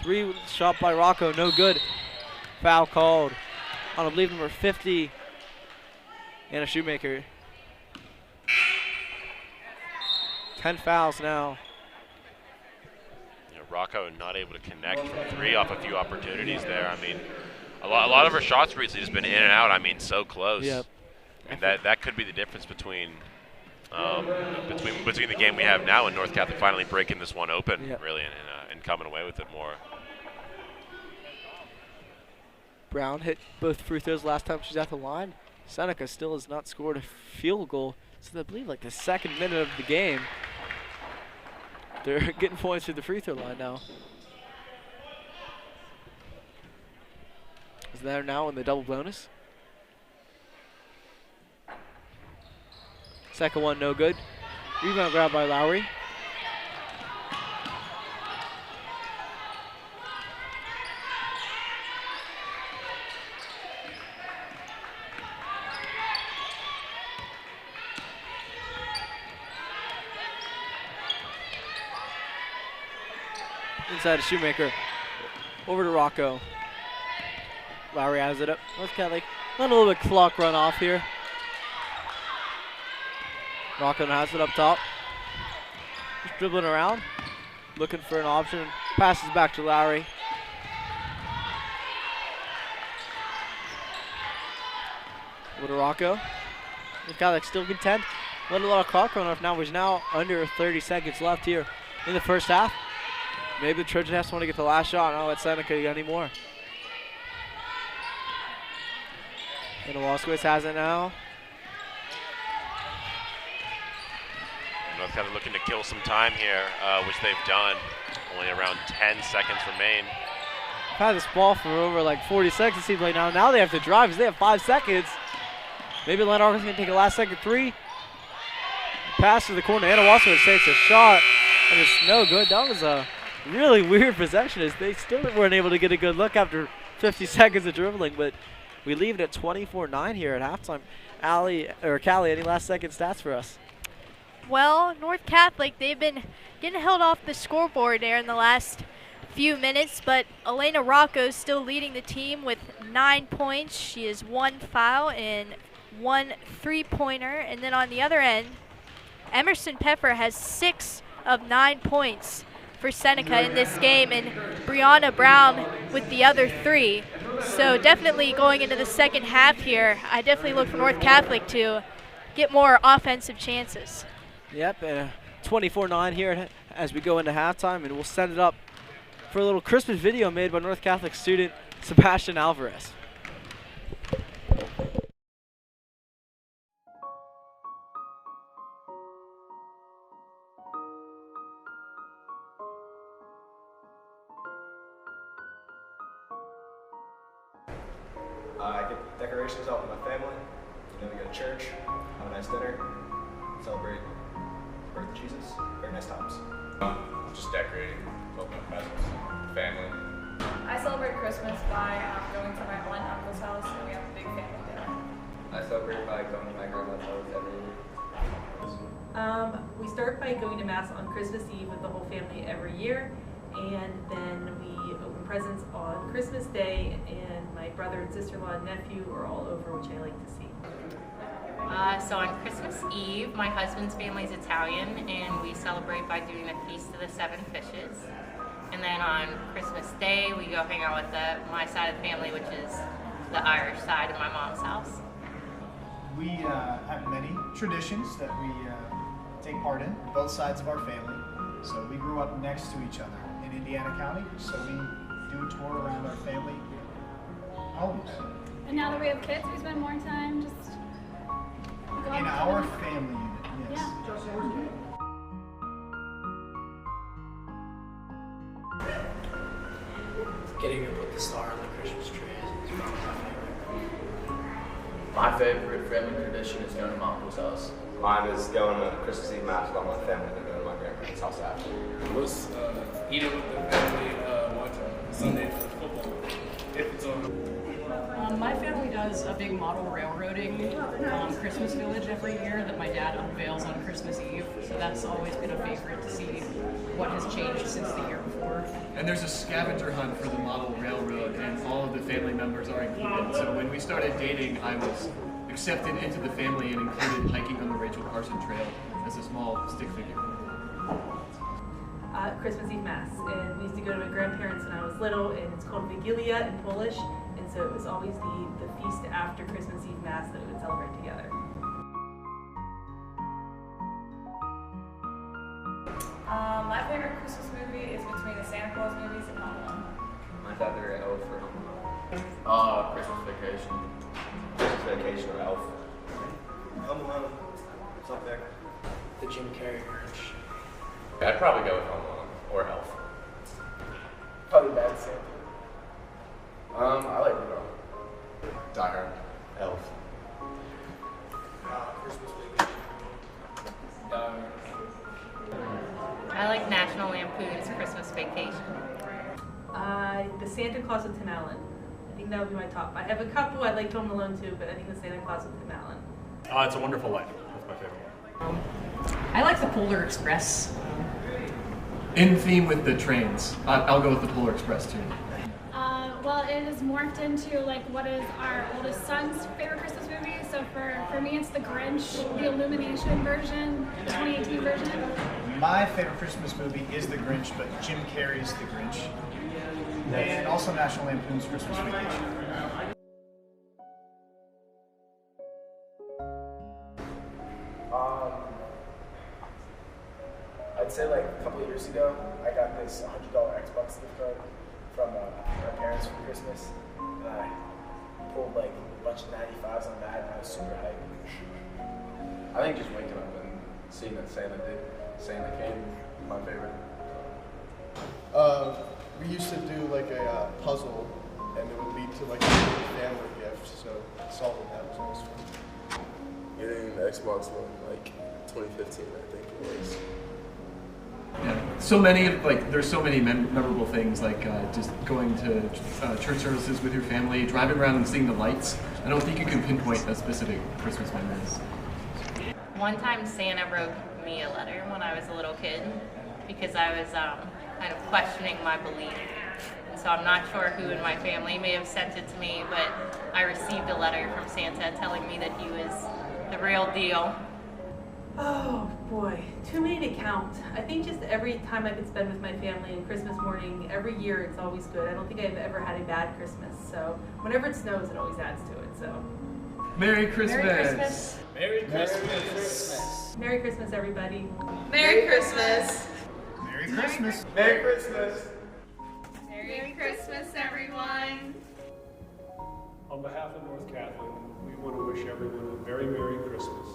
Speaker 3: Three shot by Rocco, no good. Foul called on, I believe, number 50, Anna Shoemaker. 10 fouls now.
Speaker 4: Rocco not able to connect from three off a few opportunities there. I mean, a lot of her shots recently just been in and out. I mean, so close.
Speaker 3: Yep.
Speaker 4: I mean, that could be the difference between the game we have now and North Catholic finally breaking this one open,
Speaker 3: yep,
Speaker 4: really, and coming away with it more.
Speaker 3: Brown hit both free throws last time she's at the line. Seneca still has not scored a field goal since, I believe, like the second minute of the game. They're getting points through the free throw line now. Is there now in the double bonus? Second one, no good. Rebound grab by Lowry. Inside to Shoemaker. Over to Rocco. Lowry has it up. North Catholic. Let a little bit clock run off here. Rocco has it up top. Just dribbling around. Looking for an option. Passes back to Lowry. Over to Rocco. North Catholic still content. Let a lot of clock run off now. We're now under 30 seconds left here in the first half. Maybe the Trojanettes want to get the last shot. Not let Seneca get any more. And Waskowitz has it now.
Speaker 4: North Catholic looking to kill some time here, which they've done. Only around 10 seconds remain.
Speaker 3: I've had this ball for over like 40 seconds, it seems like now. Now they have to drive because they have 5 seconds. Maybe Lenar's going to take a last second three. Pass to the corner. Anna Waskowitz takes a shot, and it's no good. That was a really weird possession as they still weren't able to get a good look after 50 seconds of dribbling, but we leave it at 24-9 here at halftime. Callie, any last second stats for us?
Speaker 5: Well, North Catholic, they've been getting held off the scoreboard there in the last few minutes, but Elena Rocco is still leading the team with 9 points. She has 1 foul and 1 three-pointer, and then on the other end, Emerson Peffer has 6 of 9 points for Seneca in this game, and Brianna Brown with the other 3. So definitely going into the second half here, I definitely look for North Catholic to get more offensive chances.
Speaker 3: Yep, 24-9 here as we go into halftime, and we'll set it up for a little Christmas video made by North Catholic student Sebastian Alvarez.
Speaker 7: I get decorations out with my family. You know, we go to church, have a nice dinner, celebrate the birth of Jesus. Very nice times. Just decorating, opening presents, family.
Speaker 8: I celebrate Christmas by going to my aunt and uncle's house, and we have a big family dinner.
Speaker 9: I celebrate by going to my grandma's house every year.
Speaker 10: We start by going to Mass on Christmas Eve with the whole family every year, and then we open presents on Christmas Day, and my brother and sister-in-law and nephew are all over, which I like to see.
Speaker 11: So on Christmas Eve, my husband's family is Italian, and we celebrate by doing the Feast of the Seven Fishes. And then on Christmas Day, we go hang out with my side of the family, which is the Irish side of my mom's house.
Speaker 12: We have many traditions that we take part in, both sides of our family. So we grew up next to each other in Indiana County, so we do a tour around our family homes.
Speaker 8: And now that we have kids, we spend more time just
Speaker 12: In our family unit, yes.
Speaker 8: Yeah.
Speaker 13: Getting to put the star on the Christmas tree is probably my favorite.
Speaker 9: My favorite family tradition is going to my uncle's house.
Speaker 7: Mine is going to Christmas Eve Mass with all my family and then going to my grandparents' house after.
Speaker 13: Was eating with the family, watching Sunday football. If it's on.
Speaker 14: My family does a big model railroading Christmas village every year that my dad unveils on Christmas Eve. So that's always been a favorite to see what has changed since the year before.
Speaker 15: And there's a scavenger hunt for the model railroad, and all of the family members are included. So when we started dating, I was accepted into the family and included hiking on the Rachel Carson Trail as a small stick figure.
Speaker 10: Christmas Eve Mass, and we used to go to my grandparents when I was little, and it's called Vigilia in Polish, and so it was always the feast after Christmas Eve Mass that we would celebrate together.
Speaker 8: My favorite Christmas movie is between the Santa Claus movies and Home Alone.
Speaker 9: Mine's either Elf or Home Alone. Christmas Vacation.
Speaker 7: Christmas Vacation or Elf.
Speaker 9: Home Alone. It's up there.
Speaker 13: The Jim Carrey Grinch.
Speaker 7: I'd probably go with Home Alone or Elf.
Speaker 9: Probably Bad Santa. I like Rudolph.
Speaker 7: Die Hard. Elf.
Speaker 13: Christmas Vacation.
Speaker 11: I like National Lampoon's Christmas Vacation.
Speaker 10: The Santa Claus with Tim Allen. I think that would be my top. I have a couple I like Home Alone too, but I think the Santa Claus with Tim Allen.
Speaker 15: It's a Wonderful Life. That's my favorite one.
Speaker 14: I like the Polar Express.
Speaker 15: In theme with the trains, I'll go with the Polar Express too.
Speaker 8: Well, it has morphed into like what is our oldest son's favorite Christmas movie. So for me, it's The Grinch, the Illumination version, the 2018 version.
Speaker 12: My favorite Christmas movie is The Grinch, but Jim Carrey's The Grinch. And also National Lampoon's Christmas Vacation.
Speaker 9: I'd say like a couple of years ago, I got this $100 Xbox gift card from my parents for Christmas, and I pulled like a bunch of 95s on that, and I was super hyped. I think just waking up and seeing that Santa came, my favorite.
Speaker 16: We used to do like a puzzle, and it would lead to like a family gift, so solving that was always fun.
Speaker 9: Getting the Xbox One like 2015, I think it was.
Speaker 15: Yeah, so many there's so many memorable things like just going to church services with your family, driving around and seeing the lights. I don't think you can pinpoint a specific Christmas memories.
Speaker 11: One time Santa wrote me a letter when I was a little kid because I was kind of questioning my belief. And so I'm not sure who in my family may have sent it to me, but I received a letter from Santa telling me that he was the real deal.
Speaker 10: Oh boy, too many to count. I think just every time I could spend with my family on Christmas morning, every year it's always good. I don't think I've ever had a bad Christmas. So whenever it snows, it always adds to it. So
Speaker 15: Merry Christmas!
Speaker 14: Merry Christmas!
Speaker 13: Merry Christmas!
Speaker 10: Merry Christmas, everybody!
Speaker 8: Merry Christmas!
Speaker 12: Merry Christmas!
Speaker 9: Merry Christmas!
Speaker 8: Merry Christmas, everyone!
Speaker 6: On behalf of North Catholic, we want to wish everyone a very Merry Christmas.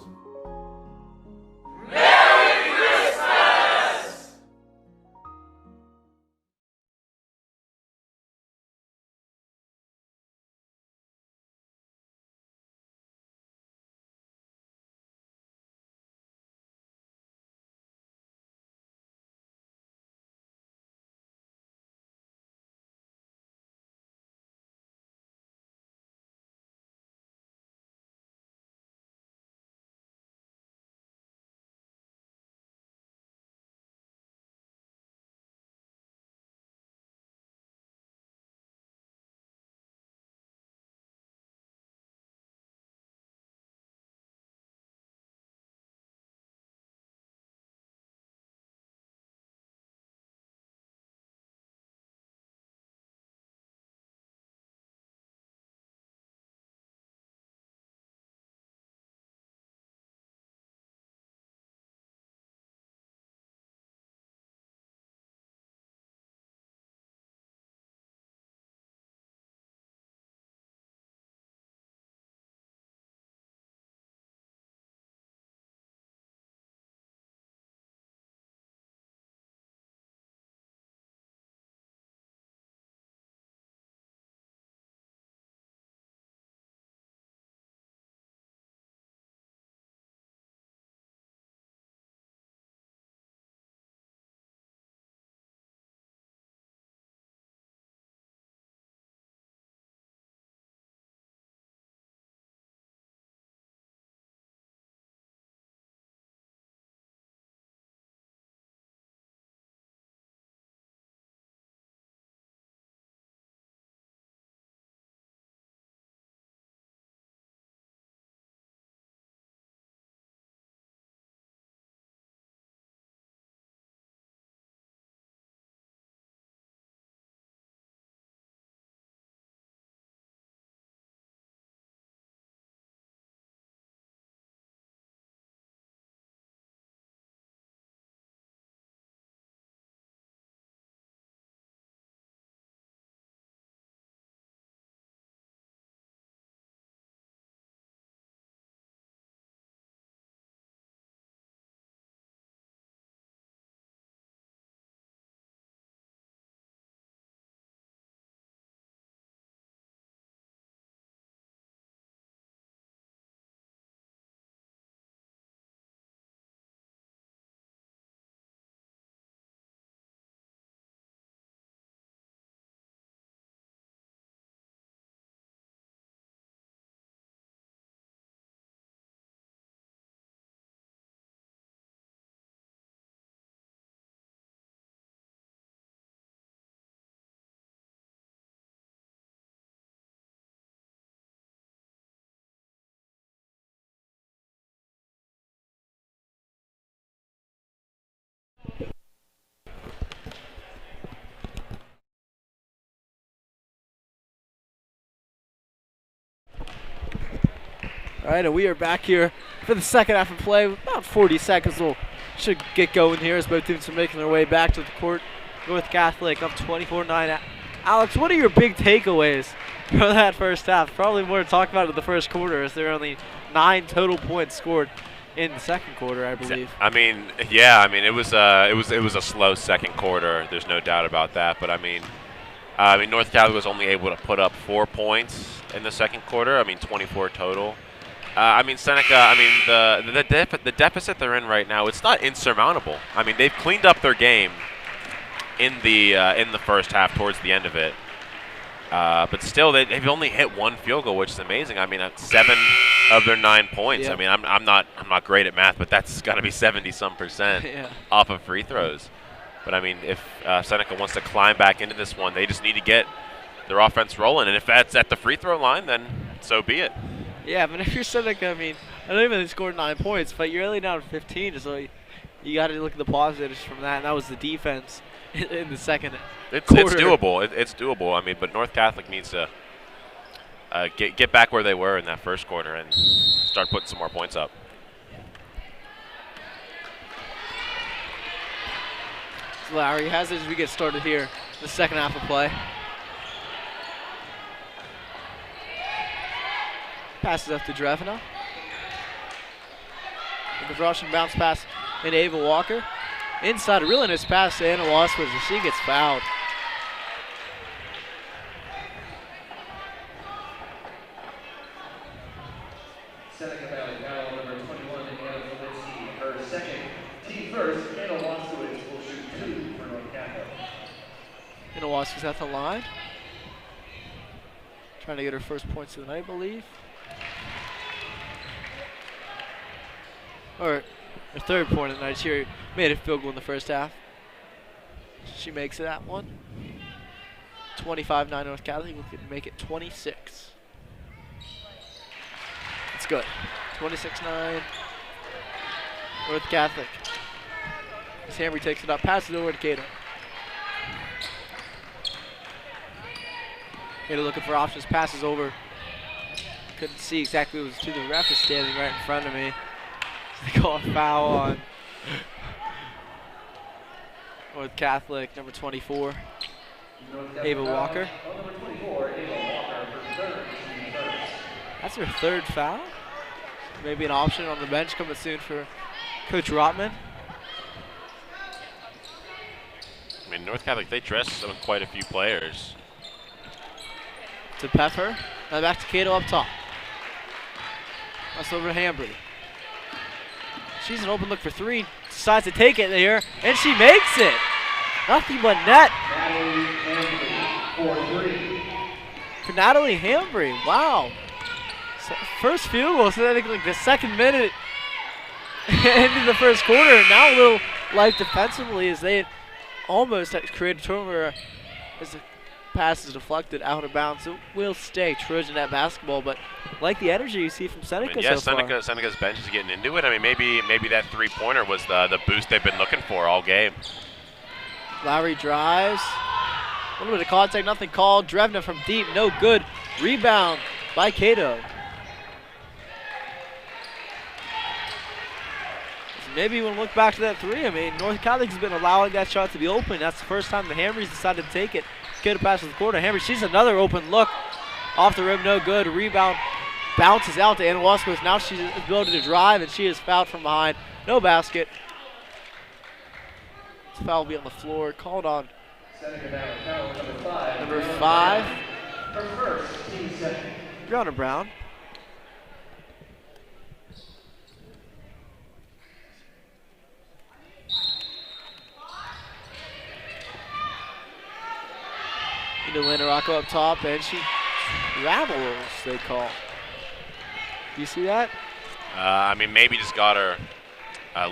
Speaker 3: All right, and we are back here for the second half of play. About 40 seconds. We'll should get going here as both teams are making their way back to the court. North Catholic up 24-9. Alex, what are your big takeaways from that first half? Probably more to talk about in the first quarter, as there are only 9 total points scored in the second quarter, I believe.
Speaker 4: I mean, yeah. I mean, it was a slow second quarter. There's no doubt about that. But I mean, North Catholic was only able to put up 4 points in the second quarter. I mean, 24 total. I mean, Seneca. I mean, the deficit they're in right now, it's not insurmountable. I mean, they've cleaned up their game in the first half towards the end of it. But still, they've only hit 1 field goal, which is amazing. I mean, that's 7 of their 9 points.
Speaker 3: Yeah.
Speaker 4: I mean, I'm not great at math, but that's got to be 70-some%
Speaker 3: Yeah.
Speaker 4: off of free throws. But I mean, if Seneca wants to climb back into this one, they just need to get their offense rolling. And if that's at the free throw line, then so be it.
Speaker 3: Yeah, but if you're Seneca, I mean, I know even they scored 9 points, but you're only down 15, so you got to look at the positives from that, and that was the defense in the second quarter.
Speaker 4: It's doable. It's doable. I mean, but North Catholic needs to get back where they were in that first quarter and start putting some more points up.
Speaker 3: So Lowry has it as we get started here, the second half of play. Passes up to Drevna. The Russian bounce pass into Ava Walker. Inside, a really nice pass to Anna Wasworth as she gets fouled.
Speaker 6: Seneca Valley foul number 21 in Anna Felicity. Her second, team first. Anna Wasowitz will shoot 2 for North Catholic.
Speaker 3: Anna Wasworth's at the line. Trying to get her first points of the night, I believe. Or her third point of the night. She made a field goal in the first half. She makes it at one. 25-9 North Catholic. We can make it 26. It's good. 26-9 North Catholic. As Hamry takes it up, passes it over to Cato. Cato looking for options, passes over. Couldn't see exactly what was to the ref is standing right in front of me. They call a foul on North Catholic, number 24, Ava Walker. That's her third foul. Maybe an option on the bench coming soon for Coach Rotman.
Speaker 4: I mean, North Catholic, they dress quite a few players.
Speaker 3: To Pepper. Now back to Cato up top. That's over to Hambry. She's an open look for 3. Decides to take it there, and she makes it. Nothing but net. For Natalie Hambry. Wow. So first field goal, so I think like the second minute into the first quarter. Now a little life defensively as they almost created a turnover as the pass is deflected out of bounds. It will stay Trojanet basketball, but like the energy you see from Seneca so far.
Speaker 4: Seneca's bench is getting into it. I mean, maybe that three-pointer was the boost they've been looking for all game.
Speaker 3: Lowry drives. A little bit of contact, nothing called. Drevna from deep, no good. Rebound by Cato. So maybe when we look back to that 3, I mean, North Catholic has been allowing that shot to be open. That's the first time the Hamrys decided to take it. Cato passes the quarter. Hamry sees another open look. Off the rim, no good. Rebound bounces out to Anna Wasworth. Now she's ability to drive, and she is fouled from behind. No basket. This foul will be on the floor. Called on number 5.
Speaker 6: Her first, team second.
Speaker 3: Brianna Brown. Into Linda Rocco up top, and she travels, they call. Do you see that?
Speaker 4: I mean, maybe just got her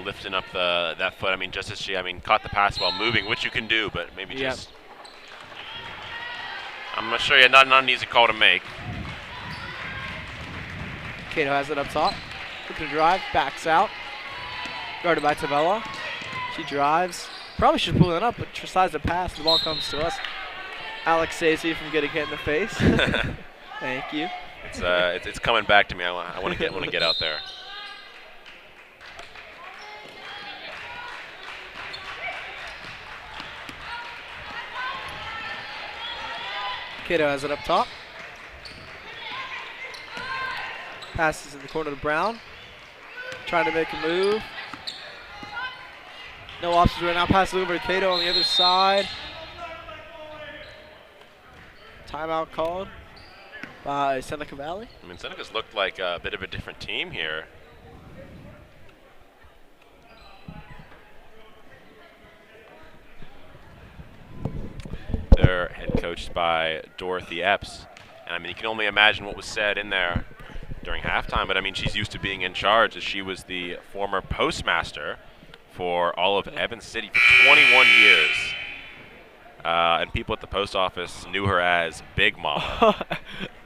Speaker 4: lifting up that foot. I mean, just as she, caught the pass while moving, which you can do, but maybe just. I'm not sure. Not an easy call to make.
Speaker 3: Cato has it up top. Looking to drive, backs out. Guarded by Tavella. She drives. Probably should pull it up, but decides to pass. The ball comes to us. Alex saves you from getting hit in the face. Thank you.
Speaker 4: It's coming back to me. I want to get out there.
Speaker 3: Cato has it up top. Passes in the corner to Brown. Trying to make a move. No options right now. Passes over to Cato on the other side. Timeout called by Seneca Valley.
Speaker 4: I mean, Seneca's looked like a bit of a different team here. They're head coached by Dorothy Epps. And I mean, you can only imagine what was said in there during halftime, but I mean, she's used to being in charge as she was the former postmaster for all of Evans City for 21 years. And people at the post office knew her as Big Mama.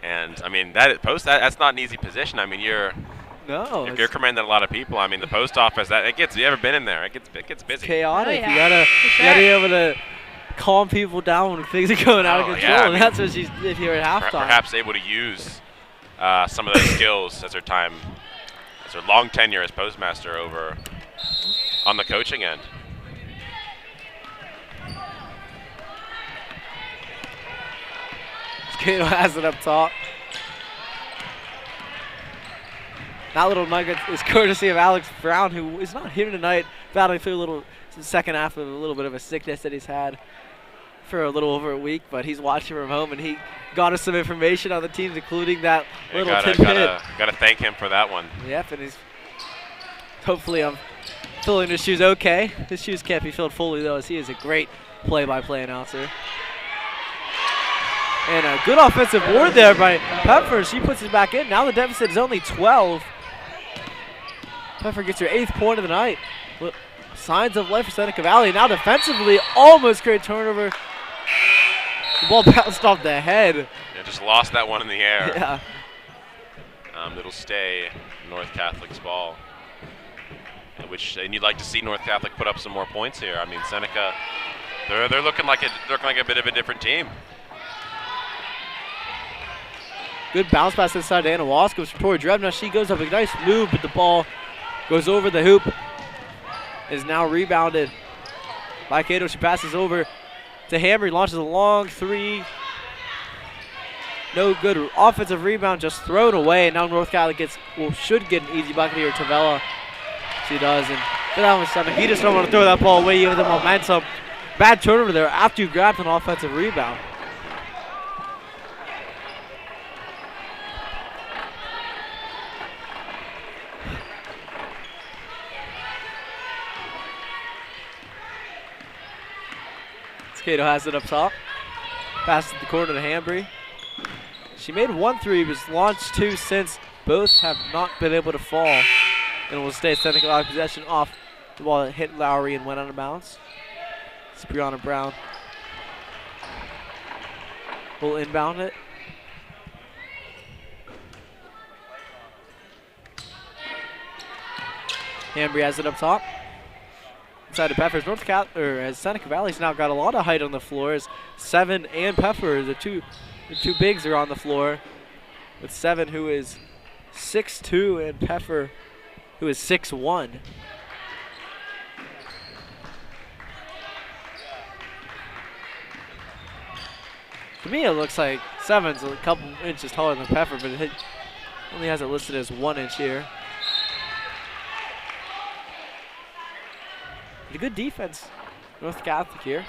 Speaker 4: And I mean, that's not an easy position. I mean, you're commanding a lot of people. I mean, the post office, you ever been in there? It gets busy.
Speaker 3: It's chaotic.
Speaker 5: Oh, yeah.
Speaker 3: You gotta be able to calm people down when things are going out of control.
Speaker 4: Yeah, I
Speaker 3: and
Speaker 4: mean,
Speaker 3: that's what she did here at halftime.
Speaker 4: Perhaps able to use some of those skills as her long tenure as postmaster over on the coaching end.
Speaker 3: Cato has it up top. That little nugget is courtesy of Alex Brown, who is not here tonight, battling through the second half of a little bit of a sickness that he's had for a little over a week, but he's watching from home, and he got us some information on the teams, including that little tidbit.
Speaker 4: Gotta thank him for that one.
Speaker 3: Yep, and hopefully I'm filling his shoes okay. His shoes can't be filled fully, though, as he is a great play-by-play announcer. And a good offensive board there by Pepper. She puts it back in. Now the deficit is only 12. Pepper gets her 8th point of the night. Signs of life for Seneca Valley. Now defensively, almost great turnover. The ball bounced off the head.
Speaker 4: Yeah, just lost that one in the air.
Speaker 3: Yeah.
Speaker 4: It'll stay North Catholic's ball. And you'd like to see North Catholic put up some more points here. I mean, Seneca, they're looking like a bit of a different team.
Speaker 3: Good bounce pass inside to Anna Waskos from Tori Drebna. She goes up a nice move, but the ball goes over the hoop. Is now rebounded by Cato. She passes over to Hamry, launches a long three. No good offensive rebound, just thrown away. And now North Catholic should get an easy bucket here. Tavella, she does. And for that one, Seneca, you just don't want to throw that ball away. You have the momentum. Bad turnover there after you grabbed an offensive rebound. Cato has it up top. Passes the corner to Hambry. She made 1 3, was launched 2 since. Both have not been able to fall. And will stay Seneca Valley possession off the ball that hit Lowry and went out of bounds. It's Brianna Brown. Will inbound it. Hambry has it up top. Inside to Peppers. As Seneca Valley's now got a lot of height on the floor. As Seven and Pepper, the two bigs, are on the floor. With Seven, who is 6'2", and Pepper, who is 6'1". To me, it looks like Seven's a couple inches taller than Pepper, but it only has it listed as 1 inch here. A good defense, North Catholic here.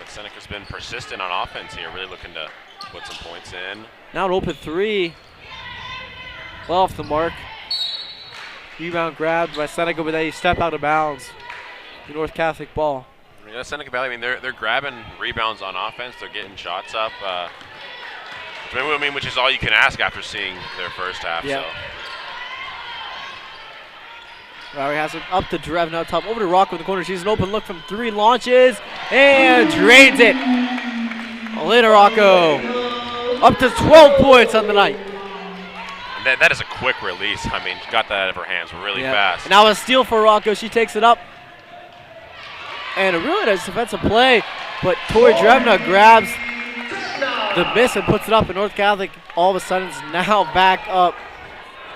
Speaker 4: Seneca's been persistent on offense here, really looking to put some points in.
Speaker 3: Now an open three, well off the mark. Rebound grabbed by Seneca, but they step out of bounds. The North Catholic ball.
Speaker 4: Yeah, Seneca Valley, I mean, they're grabbing rebounds on offense. They're getting shots up. Which is all you can ask after seeing their first half.
Speaker 3: Yep.
Speaker 4: So.
Speaker 3: Lowry has it up to Drevna top, over to Rocco in the corner. She's an open look from 3, launches, and drains it. Elena Rocco up to 12 points on the night.
Speaker 4: And that is a quick release. I mean, she got that out of her hands really fast.
Speaker 3: And now a steal for Rocco. She takes it up. And a really nice defensive play, but Tori Drevna grabs the miss and puts it up, and North Catholic all of a sudden is now back up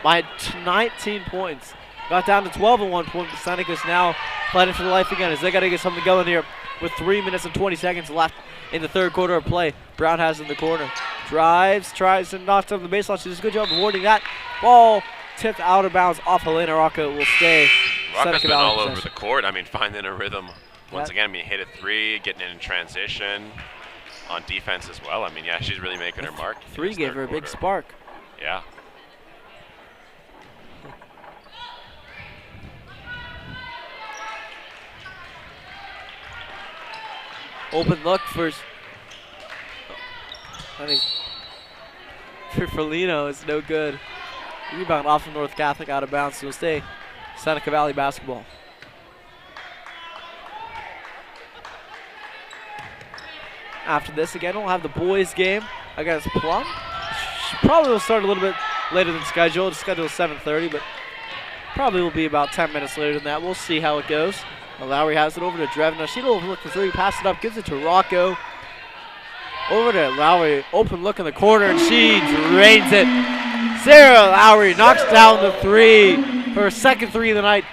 Speaker 3: by 19 points. Got down to 12 at one point, but Seneca's now fighting for the life again as they got to get something going here with 3 minutes and 20 seconds left in the third quarter of play. Brown has it in the corner. Drives, tries, and knocks on the baseline. She does a good job avoiding that. Ball tipped out of bounds off Helena Rocco. Will stay.
Speaker 4: Rocco's been all over the court. I mean, finding a rhythm. Once again, I mean, hit a three, getting in transition. On defense as well. I mean, yeah, she's really making her mark.
Speaker 3: Three gave her a big spark.
Speaker 4: Yeah.
Speaker 3: Open look for Ferlino is no good. Rebound off of North Catholic out of bounds. So it'll stay Seneca Valley basketball. After this, again, we'll have the boys' game against Plum. Probably will start a little bit later than scheduled. The schedule is 7:30, but probably will be about 10 minutes later than that. We'll see how it goes. Lowry has it over to Drevna. She'll overlook the three, pass it up, gives it to Rocco. Over to Lowry, open look in the corner, and she drains it. Sarah Lowry knocks down the three, her second three of the night.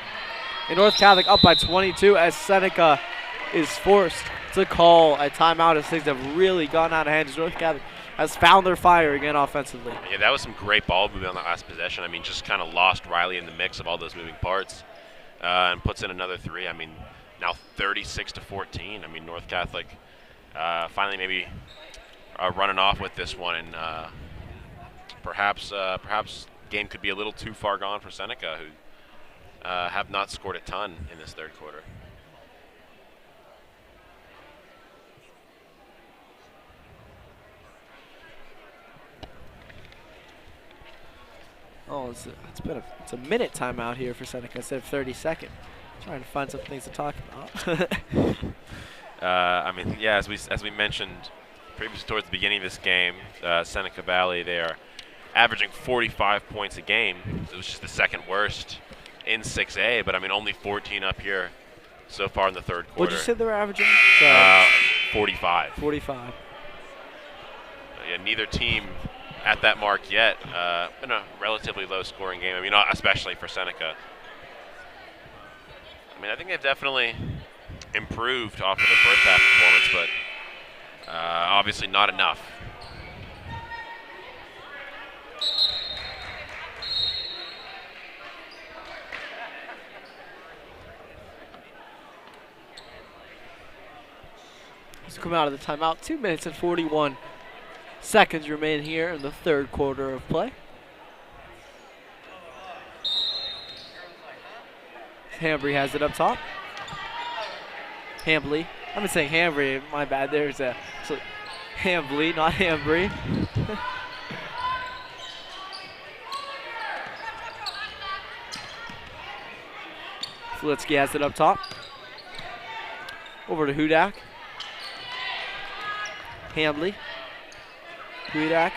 Speaker 3: And North Catholic up by 22 as Seneca is forced to call a timeout as things have really gone out of hand. North Catholic has found their fire again offensively.
Speaker 4: Yeah, that was some great ball movement on that last possession. I mean, just kind of lost Riley in the mix of all those moving parts and puts in another three. I mean, now 36-14. I mean, North Catholic finally maybe running off with this one, and perhaps game could be a little too far gone for Seneca, who have not scored a ton in this third quarter.
Speaker 3: Oh, it's a minute timeout here for Seneca instead of 30 seconds. Trying to find some things to talk about.
Speaker 4: I mean, yeah, as we mentioned previously towards the beginning of this game, Seneca Valley, they are averaging 45 points a game. It was just the second worst in 6A, but I mean only 14 up here so far in the third quarter.
Speaker 3: What did you say they were averaging?
Speaker 4: 45.
Speaker 3: 45.
Speaker 4: Yeah, neither team at that mark yet. In a relatively low-scoring game. I mean, especially for Seneca. I mean, I think they've definitely improved off of the first half performance, but obviously not enough.
Speaker 3: Let's come out of the timeout. 2 minutes and 41 seconds remain here in the third quarter of play. Hambry has it up top. Hambly. I've been saying Hambry. My bad. There's a Hambly, not Hambry. Flitsky has it up top. Over to Hudak. Hambly. Hudak.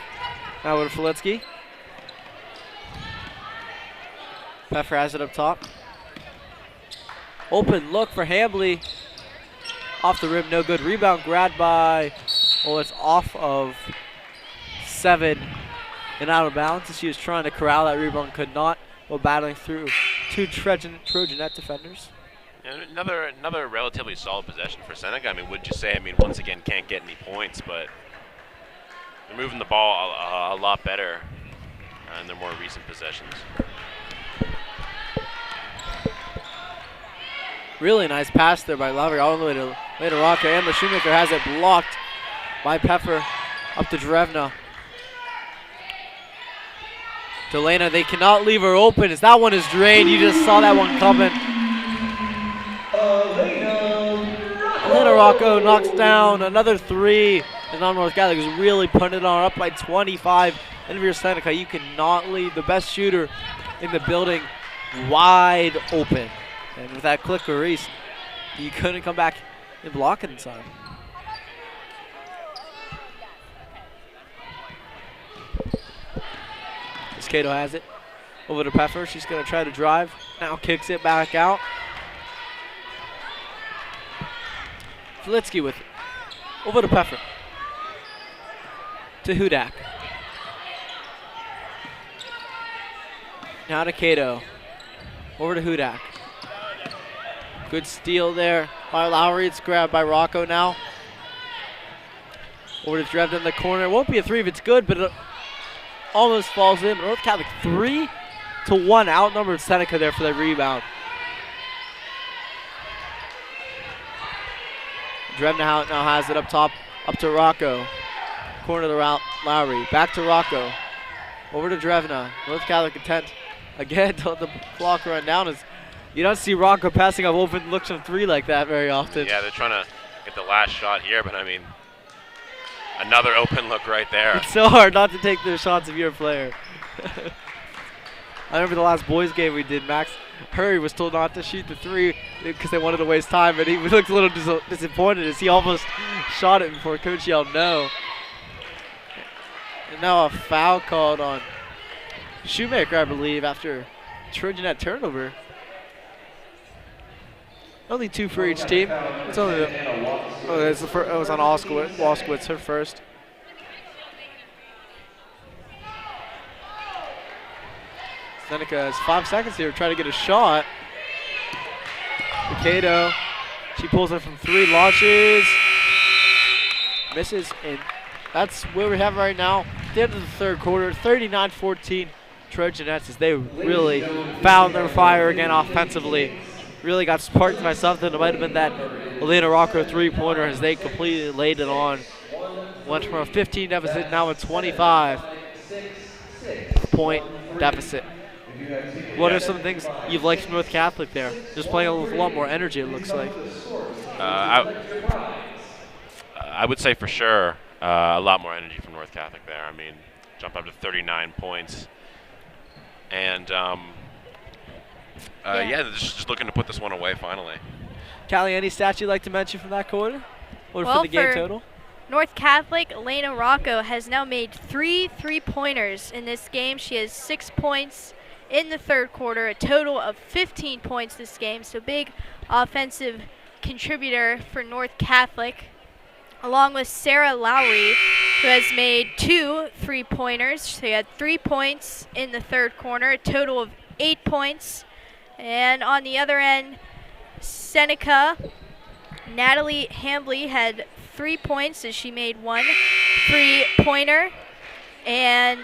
Speaker 3: Now over to Flitsky. Pfeffer has it up top. Open look for Hambly. Off the rim, no good. Rebound grabbed by, it's off of 7 and out of bounds. As she was trying to corral that rebound, could not, while battling through two Trojanet defenders.
Speaker 4: And another relatively solid possession for Seneca. I mean, would you say? I mean, once again, can't get any points, but they're moving the ball a lot better in their more recent possessions.
Speaker 3: Really nice pass there by Lowry all the way to Rocker, and the Shoemaker has it blocked by Pfeffer up to Drevna. Delana, they cannot leave her open as that one is drained. You just saw that one coming. Elena Rocco knocks down another three. And now North Catholic is really putting it on, up by 25. And if you're Seneca, you cannot leave the best shooter in the building wide open. And with that click for Reese, you couldn't come back and block it in time. Cato has it. Over to Pfeffer. She's going to try to drive. Now kicks it back out. Flitsky with it. Over to Pfeffer. to Hudak. Now to Cato. Over to Hudak. Good steal there by Lowry. It's grabbed by Rocco now. Over to Drevna in the corner. It won't be a three if it's good, but it almost falls in. North Catholic 3-1 outnumbered Seneca there for the rebound. Drevna now has it up top, up to Rocco. Corner to Lowry. Back to Rocco. Over to Drevna. North Catholic intent again to let the clock run down. As you don't see Rocco passing up open looks from three like that very often.
Speaker 4: Yeah, they're trying to get the last shot here, but I mean, another open look right there.
Speaker 3: It's so hard not to take the shots if you're a player. I remember the last boys game we did, Max Hurry was told not to shoot the three because they wanted to waste time, and he looked a little disappointed as he almost shot it before Coach yelled no. And now a foul called on Shoemaker, I believe, after Trojanet turnover. Only two for each team. It's only it was on Walskowitz, her first. Seneca has 5 seconds here to try to get a shot. Cato, she pulls it from three, launches, misses, and that's where we have right now. At the end of the third quarter, 39-14 Trojanettes as they really found their fire again offensively. Really got sparked by something. It might have been that Elena Rocco three-pointer as they completely laid it on. Went from a 15 deficit, now a 25-point deficit. What are some things you've liked from North Catholic there? Just playing with a lot more energy, it looks like.
Speaker 4: I would say for sure a lot more energy from North Catholic there. I mean, jump up to 39 points. And, yeah, they're just looking to put this one away finally.
Speaker 3: Callie, any stats you'd like to mention from that quarter? Or
Speaker 5: well,
Speaker 3: for the game total?
Speaker 5: North Catholic, Elena Rocco has now made 3 3-pointers in this game. She has 6 points in the third quarter, a total of 15 points this game. So big offensive contributor for North Catholic, along with Sarah Lowry, who has made 2 3-pointers. She had 3 points in the third quarter, a total of 8 points. And on the other end, Seneca, Natalie Hambley had 3 points as she made 1 3-pointer. And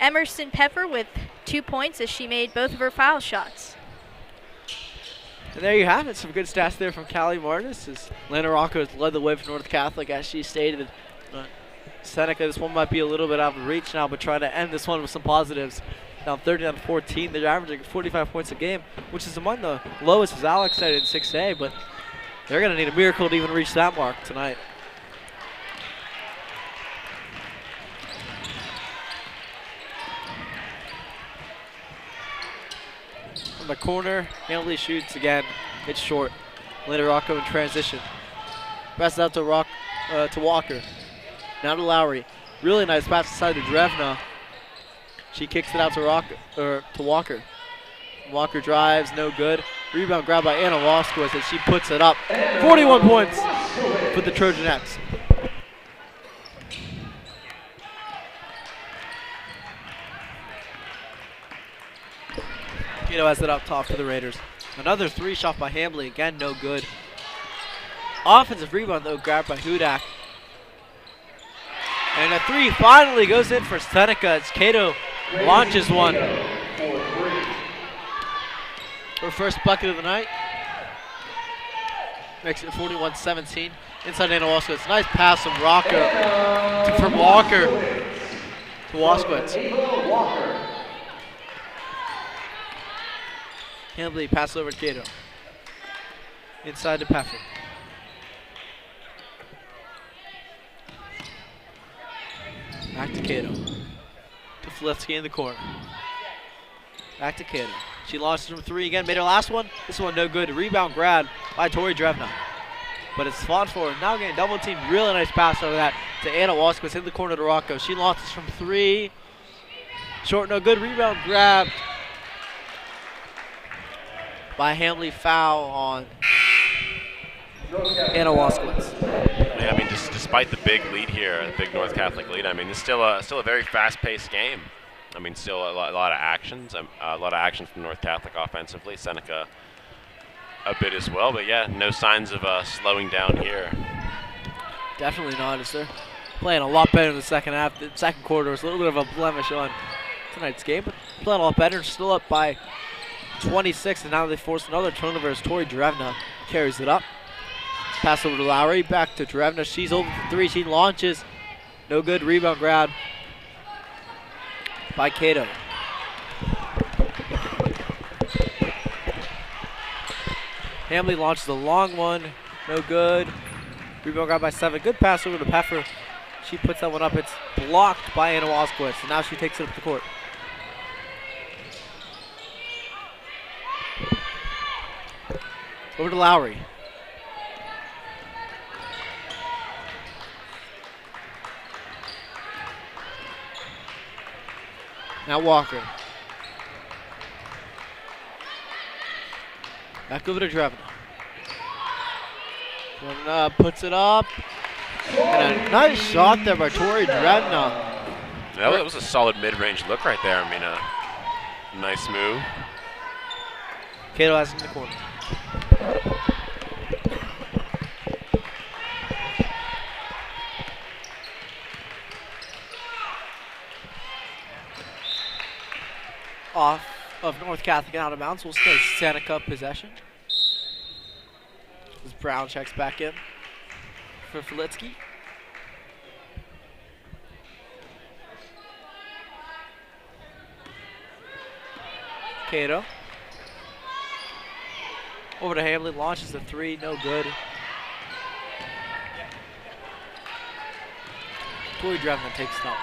Speaker 5: Emerson Pepper with 2 points as she made both of her foul shots.
Speaker 3: And there you have it. Some good stats there from Callie Martis as Lana Rocco has led the way for North Catholic, as she stated. Seneca, this one might be a little bit out of reach now, but trying to end this one with some positives. Now 39-14, they're averaging 45 points a game, which is among the lowest, as Alex said, in 6A, but they're going to need a miracle to even reach that mark tonight. From the corner, Hamley shoots again. It's short. Later Rocco in transition. Passes out to Walker. Now to Lowry. Really nice pass inside to Drevna. She kicks it out to Walker. Walker drives, no good. Rebound grabbed by Anna Walskowitz as she puts it up. 41 points for the Trojanettes. Cato has it up top for the Raiders. Another 3 shot by Hambley, again no good. Offensive rebound though, grabbed by Hudak. And a 3 finally goes in for Seneca as Cato launches one. Her first bucket of the night. Makes it 41-17. Inside Anna Walskowitz. Nice pass from Walker to Walskowitz. Hambley passes over to Cato. Inside to Peffer. Back to Cato. To Flitsky in the corner. Back to Cato. She launched from 3 again. Made her last one. This one no good. Rebound grab by Tori Drevna. But it's fought for. Now getting double team. Really nice pass over that to Anna Walskowitz in the corner to Rocco. She launches from 3. Short, no good. Rebound grabbed by Hamley. Foul on Anna Walskowitz.
Speaker 4: Yeah, I mean, just despite the big lead here, the big North Catholic lead, I mean, it's still a very fast-paced game. I mean, still a lot of actions, a lot of action from North Catholic offensively. Seneca a bit as well, but yeah, no signs of slowing down here.
Speaker 3: Definitely not. As they're playing a lot better in the second half. The second quarter was a little bit of a blemish on tonight's game, but playing a lot better. Still up by 26, and now they force another turnover as Tori Drevna carries it up. Pass over to Lowry, back to Drevna. She's over for three. She launches. No good. Rebound grab by Cato. Hamley launches a long one. No good. Rebound grab by 7. Good pass over to Peffer. She puts that one up. It's blocked by Anna Waskowitz, and now she takes it up the court. Over to Lowry. Now Walker. Back over to Drevna. Drevna puts it up. And a nice shot there by Tori Drevna.
Speaker 4: That was a solid mid-range look right there. I mean, a nice move.
Speaker 3: Cato has it in the corner. Off of North Catholic and out of bounds. We'll stay Seneca possession. As Brown checks back in for Filitsky. Cato. Over to Hamlin, launches the three, no good. Tori Drevna takes it up.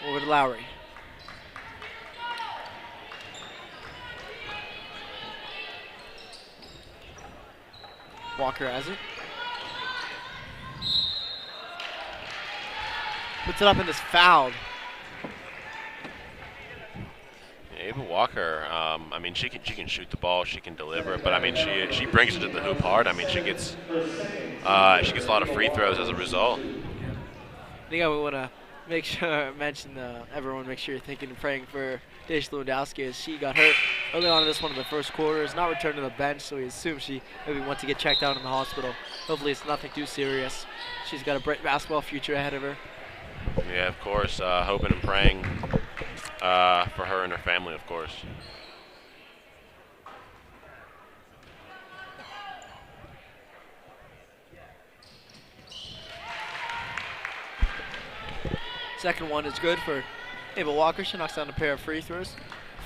Speaker 3: Over to Lowry. Walker has it. Puts it up and is fouled.
Speaker 4: Yeah, even Walker, I mean, she can shoot the ball, she can deliver, but I mean, she brings it to the hoop hard. I mean, she gets a lot of free throws as a result.
Speaker 3: I think I would want to mention everyone make sure you're thinking and praying for Daisha Lewandowski as she got hurt early on in this one of the first quarters, not returned to the bench, so we assume she maybe went to get checked out in the hospital. Hopefully it's nothing too serious. She's got a bright basketball future ahead of her.
Speaker 4: Yeah, of course, hoping and praying for her and her family, of course.
Speaker 3: Second one is good for Ava Walker. She knocks down a pair of free throws.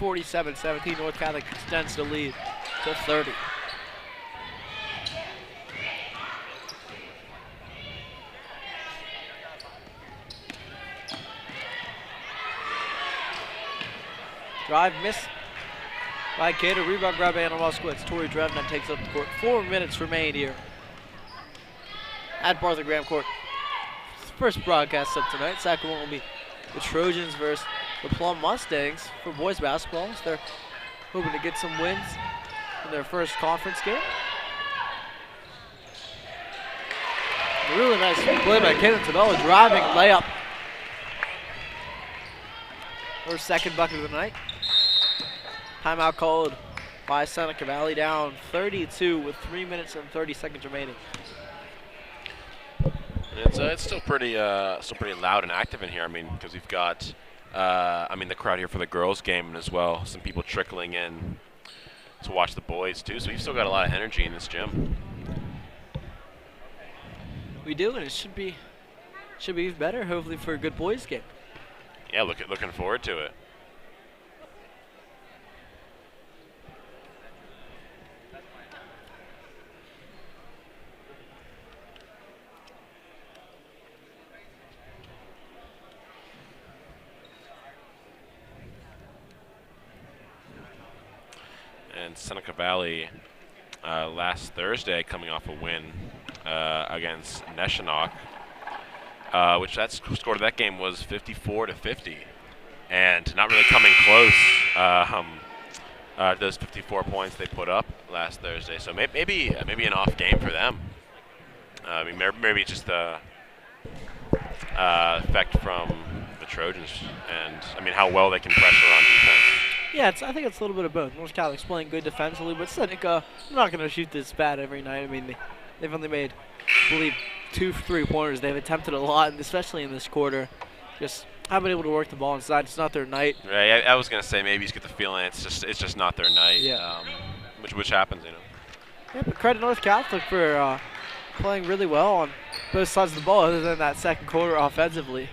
Speaker 3: 47-17, North Catholic extends the lead to 30. Drive miss by Cato. Rebound grab by Anna Waskowitz. Tori Drevna takes up the court. 4 minutes remain here at Barth and Graham Court. First broadcast up tonight. Second one will be the Trojans versus the Plum Mustangs for boys basketball. So they're hoping to get some wins in their first conference game. A really nice play by Kenneth Tabella, driving layup. Her second bucket of the night. Timeout called by Seneca Valley, down 32 with 3 minutes and 30 seconds remaining.
Speaker 4: It's still pretty loud and active in here. I mean, because we've got, the crowd here for the girls' game as well. Some people trickling in to watch the boys too. So we've still got a lot of energy in this gym.
Speaker 3: We do, and it should be even better. Hopefully for a good boys' game.
Speaker 4: Yeah, looking forward to it. And Seneca Valley last Thursday coming off a win against Neshannock, which that score of that game was 54-50, and not really coming close those 54 points they put up last Thursday. So maybe an off game for them. I mean, maybe just the effect from the Trojans, and I mean how well they can pressure on defense.
Speaker 3: Yeah, I think it's a little bit of both. North Catholic's playing good defensively, but Seneca, they're not going to shoot this bad every night. I mean, they've only made, I believe, 2 3-pointers. They've attempted a lot, and especially in this quarter, just haven't been able to work the ball inside. It's not their night.
Speaker 4: Right. I was going to say maybe you just get the feeling it's just not their night.
Speaker 3: Yeah.
Speaker 4: Which happens,
Speaker 3: Yeah, but credit North Catholic for playing really well on both sides of the ball, other than that second quarter offensively.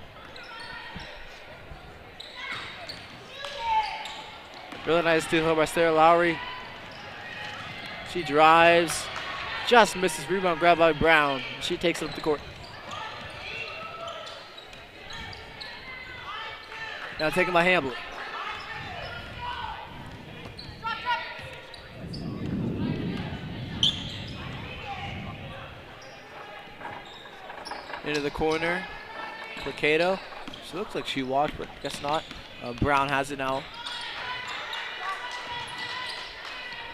Speaker 3: Really nice steal by Sarah Lowry. She drives, just misses. Rebound grabbed by Brown. She takes it up the court. Now taken by Hambley. Into the corner. Placato. She looks like she walked, but guess not. Brown has it now.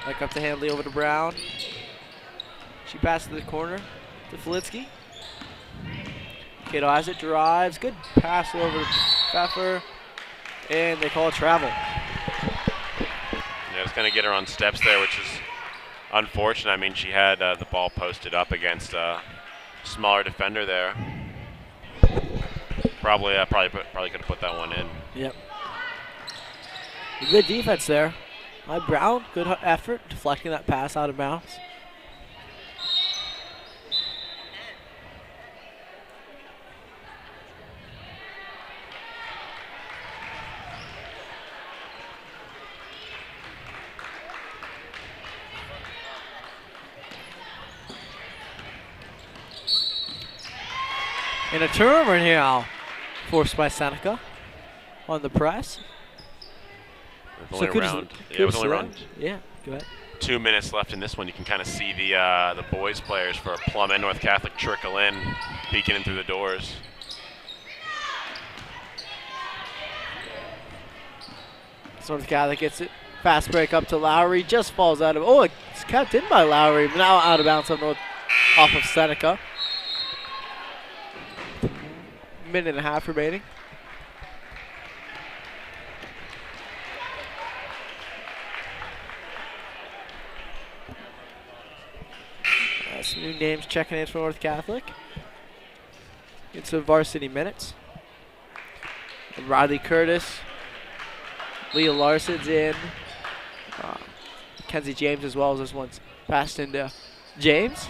Speaker 3: Back up to Handley, over to Brown. She passes to the corner to Flitsky. Cato has it, drives. Good pass over to Pfeffer. And they call it travel.
Speaker 4: Yeah, it's going to get her on steps there, which is unfortunate. I mean, she had the ball posted up against a smaller defender there. Probably could have put that one in.
Speaker 3: Yep. Good defense there. By Brown, good effort, deflecting that pass out of bounds. And a turnover in here now, forced by Seneca on the press.
Speaker 4: Only around. Yeah, it was only around.
Speaker 3: Yeah, go ahead.
Speaker 4: 2 minutes left in this one. You can kind of see the boys players for Plum and North Catholic trickle in, peeking in through the doors.
Speaker 3: North Catholic gets it. Fast break up to Lowry. Just falls out of. Oh, it's kept in by Lowry. But now out of bounds off of Seneca. Minute and a half remaining. Some new names checking in for North Catholic. Into varsity minutes. Riley Curtis. Leah Larson's in. Kenzie James as well as this one's passed into James.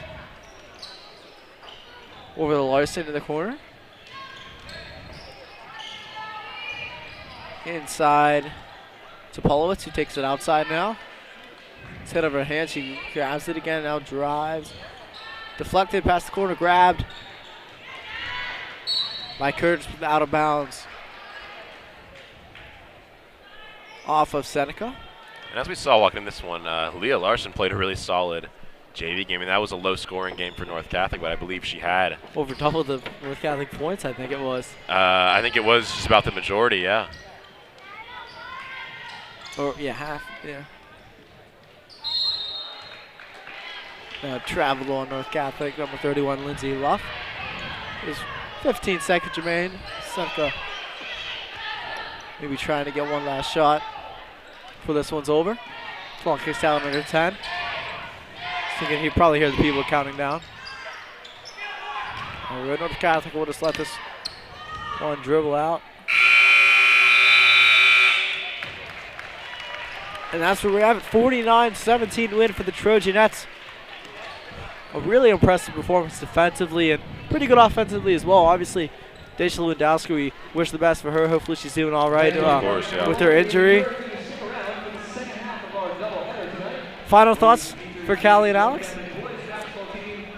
Speaker 3: Over to Larson in the corner. Inside to Polowitz, who takes it outside now. It's hit over her hand. She grabs it again, now drives. Deflected past the corner, grabbed by Curtis, out of bounds. Off of Seneca.
Speaker 4: And as we saw walking in this one, Leah Larson played a really solid JV game, and that was a low-scoring game for North Catholic, but I believe she had
Speaker 3: over double the North Catholic points, I think it was.
Speaker 4: I think it was just about the majority, yeah.
Speaker 3: Or, yeah, half, yeah. Travel on North Catholic, number 31, Lindsay Luff. There's 15 seconds remain. Seneca maybe trying to get one last shot before this one's over. Ball kicks down under 10. Thinking he'd probably hear the people counting down. All right, North Catholic will just let this one dribble out. And that's where we have it, 49-17 win for the Trojanettes. A really impressive performance defensively and pretty good offensively as well. Obviously, Daisha Lewandowski, we wish the best for her. Hopefully she's doing all right with her injury. Final thoughts for Callie and Alex?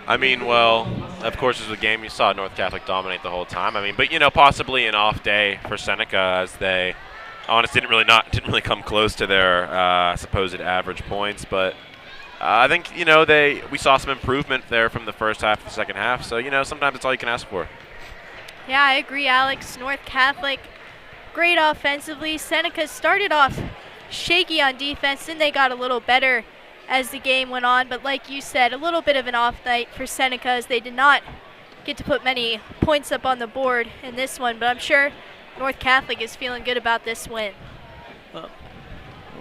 Speaker 4: I mean, well, of course, it was a game you saw North Catholic dominate the whole time. I mean, but, you know, possibly an off day for Seneca as they honestly didn't really come close to their supposed average points, but I think, you know, we saw some improvement there from the first half to the second half. So, you know, sometimes it's all you can ask for.
Speaker 5: Yeah, I agree, Alex. North Catholic, great offensively. Seneca started off shaky on defense. Then they got a little better as the game went on. But like you said, a little bit of an off night for Seneca as they did not get to put many points up on the board in this one. But I'm sure North Catholic is feeling good about this win.
Speaker 3: Well,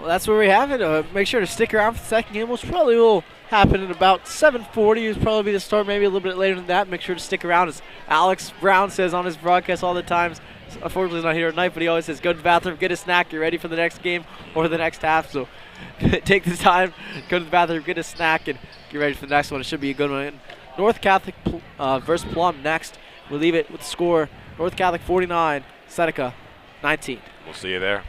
Speaker 3: that's where we have it. Make sure to stick around for the second game, which probably will happen at about 7:40. It'll probably be the start, maybe a little bit later than that. Make sure to stick around, as Alex Brown says on his broadcast all the times. Unfortunately, he's not here tonight, but he always says, go to the bathroom, get a snack, you're ready for the next game or the next half. So take the time, go to the bathroom, get a snack, and get ready for the next one. It should be a good one. North Catholic versus Plum next. We'll leave it with the score, North Catholic 49, Seneca 19.
Speaker 4: We'll see you there.